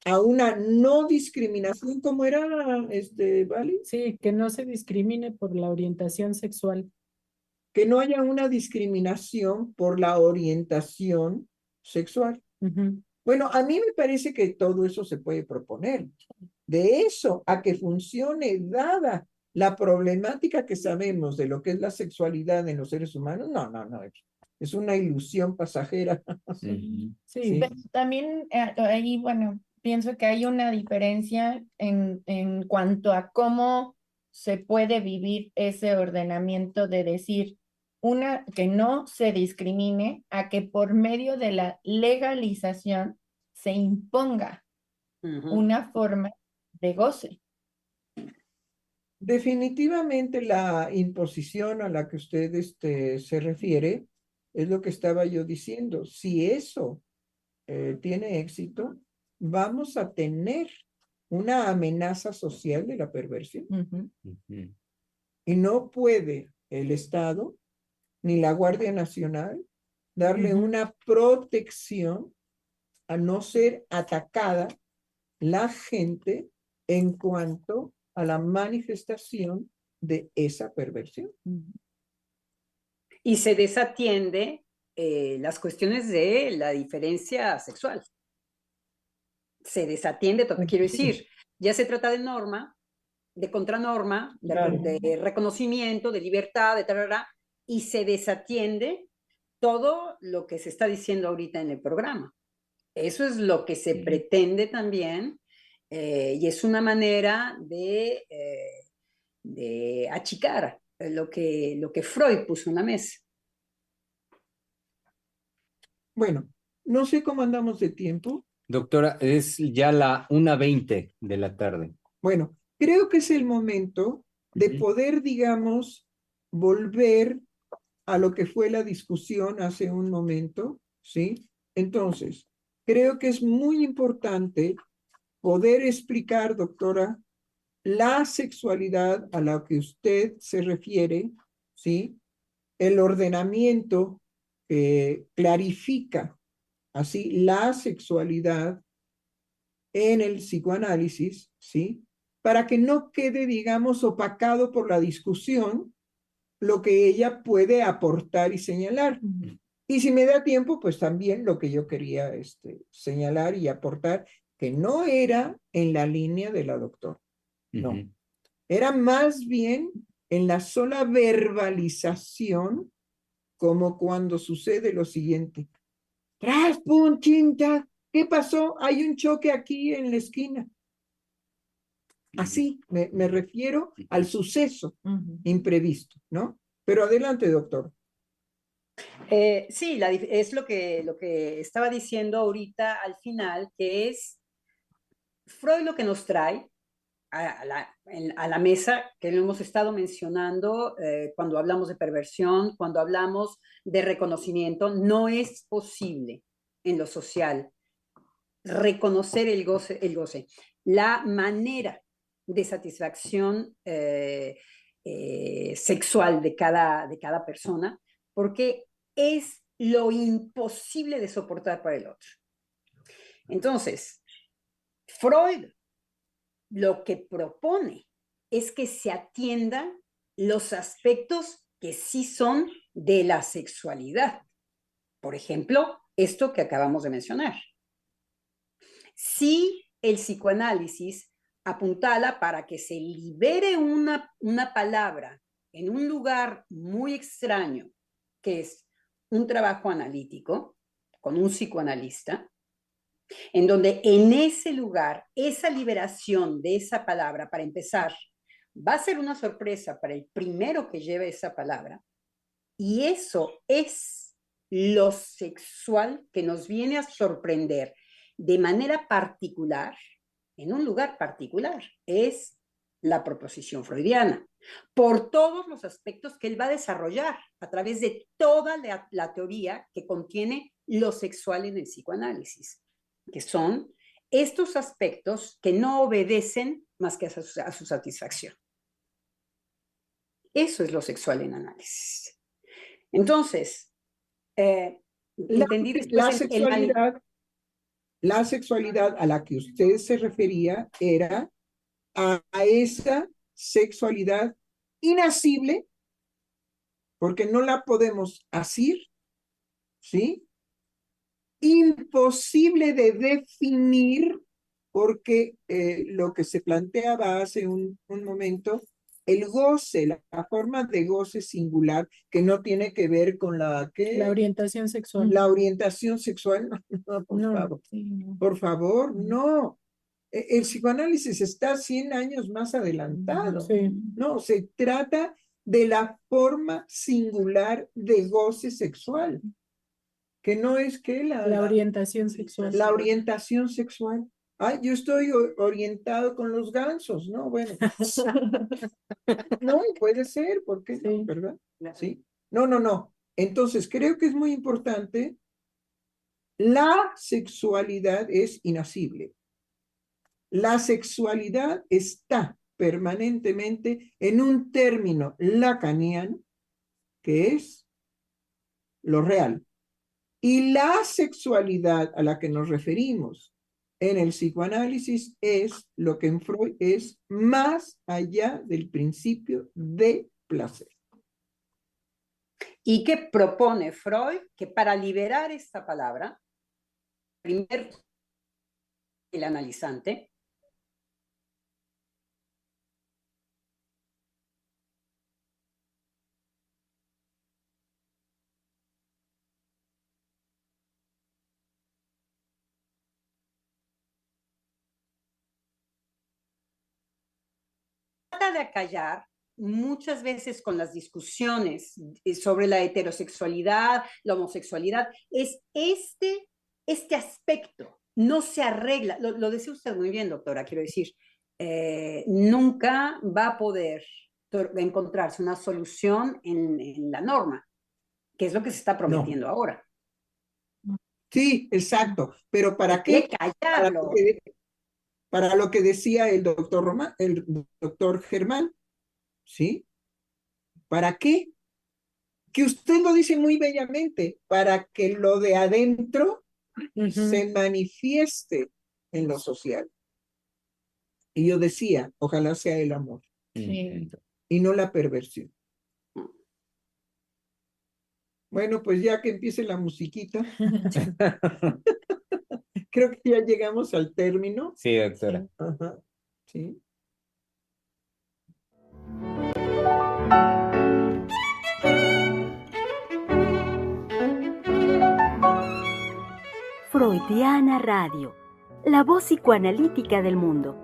S3: a una no discriminación, ¿cómo era, Vali?
S5: Sí, que no se discrimine por la orientación sexual.
S3: Que no haya una discriminación por la orientación sexual. Bueno, a mí me parece que todo eso se puede proponer. De eso a que funcione, dada la problemática que sabemos de lo que es la sexualidad en los seres humanos, no, es una ilusión pasajera.
S9: Sí, pero también ahí, bueno, pienso que hay una diferencia en cuanto a cómo se puede vivir ese ordenamiento de decir, una, que no se discrimine, a que por medio de la legalización se imponga una forma de goce.
S3: Definitivamente la imposición a la que usted se refiere es lo que estaba yo diciendo. Si eso tiene éxito, vamos a tener una amenaza social de la perversión. Y no puede el Estado ni la Guardia Nacional darle una protección a no ser atacada la gente en cuanto a la manifestación de esa perversión.
S7: Y se desatiende las cuestiones de la diferencia sexual. Se desatiende todo. Quiero decir, ya se trata de norma, de contranorma, de reconocimiento, de libertad, de tarara, y se desatiende todo lo que se está diciendo ahorita en el programa. Eso es lo que se pretende también, y es una manera de achicar lo que Freud puso en la mesa.
S3: Bueno, no sé cómo andamos de tiempo.
S2: Doctora, es ya la 1:20 de la tarde.
S3: Bueno, creo que es el momento de poder, digamos, volver a lo que fue la discusión hace un momento, ¿sí? Entonces, creo que es muy importante poder explicar, doctora, la sexualidad a la que usted se refiere, ¿sí? El ordenamiento que clarifica así la sexualidad en el psicoanálisis, ¿sí? Para que no quede, digamos, opacado por la discusión lo que ella puede aportar y señalar. Y si me da tiempo, pues también lo que yo quería señalar y aportar, que no era en la línea de la doctora, no. Era más bien en la sola verbalización, como cuando sucede lo siguiente. ¡Tras, pum, chinta! ¿Qué pasó? Hay un choque aquí en la esquina. Así me refiero al suceso imprevisto, ¿no? Pero adelante, doctor.
S7: Sí, es lo que estaba diciendo ahorita al final, que es Freud lo que nos trae a la mesa, que lo hemos estado mencionando cuando hablamos de perversión, cuando hablamos de reconocimiento. No es posible en lo social reconocer el goce. La manera de satisfacción sexual de cada persona, porque es lo imposible de soportar para el otro. Entonces, Freud lo que propone es que se atiendan los aspectos que sí son de la sexualidad. Por ejemplo, esto que acabamos de mencionar. Si el psicoanálisis apuntala para que se libere una palabra en un lugar muy extraño, que es un trabajo analítico con un psicoanalista, en donde en ese lugar, esa liberación de esa palabra, para empezar, va a ser una sorpresa para el primero que lleve esa palabra, y eso es lo sexual que nos viene a sorprender de manera particular, en un lugar particular, es la proposición freudiana, por todos los aspectos que él va a desarrollar a través de toda la teoría que contiene lo sexual en el psicoanálisis, que son estos aspectos que no obedecen más que a su satisfacción. Eso es lo sexual en análisis. Entonces, entendí después
S3: la sexualidad a la que usted se refería era a esa sexualidad inasible, porque no la podemos asir, ¿sí? Imposible de definir, porque lo que se planteaba hace un momento, el goce, la forma de goce singular, que no tiene que ver con la
S5: orientación sexual.
S3: La orientación sexual, no, por favor, no. El psicoanálisis está 100 años más adelantado.
S5: Sí.
S3: No, se trata de la forma singular de goce sexual, que no es que
S5: la orientación sexual.
S3: La orientación sexual. Ay, yo estoy orientado con los gansos, ¿no? Bueno. No, puede ser, ¿por qué no? ¿Verdad? Sí. No. Entonces, creo que es muy importante. La sexualidad es inasible. La sexualidad está permanentemente en un término lacaniano, que es lo real. Y la sexualidad a la que nos referimos en el psicoanálisis es lo que en Freud es más allá del principio de placer.
S7: ¿Y qué propone Freud? Que para liberar esta palabra, primero el analizante, de acallar muchas veces con las discusiones sobre la heterosexualidad, la homosexualidad, es este aspecto, no se arregla, lo decía usted muy bien, doctora, quiero decir, nunca va a poder encontrarse una solución en la norma, que es lo que se está prometiendo ahora.
S3: Sí, exacto, pero ¿para qué?
S7: Callarlo.
S3: Para lo que decía el doctor Germán, ¿sí? ¿Para qué? Que usted lo dice muy bellamente, para que lo de adentro se manifieste en lo social. Y yo decía, ojalá sea el amor.
S9: Sí.
S3: Y no la perversión. Bueno, pues ya que empiece la musiquita. Creo que ya llegamos al término.
S2: Sí, doctora.
S3: Ajá. Sí.
S1: Freudiana Radio, la voz psicoanalítica del mundo.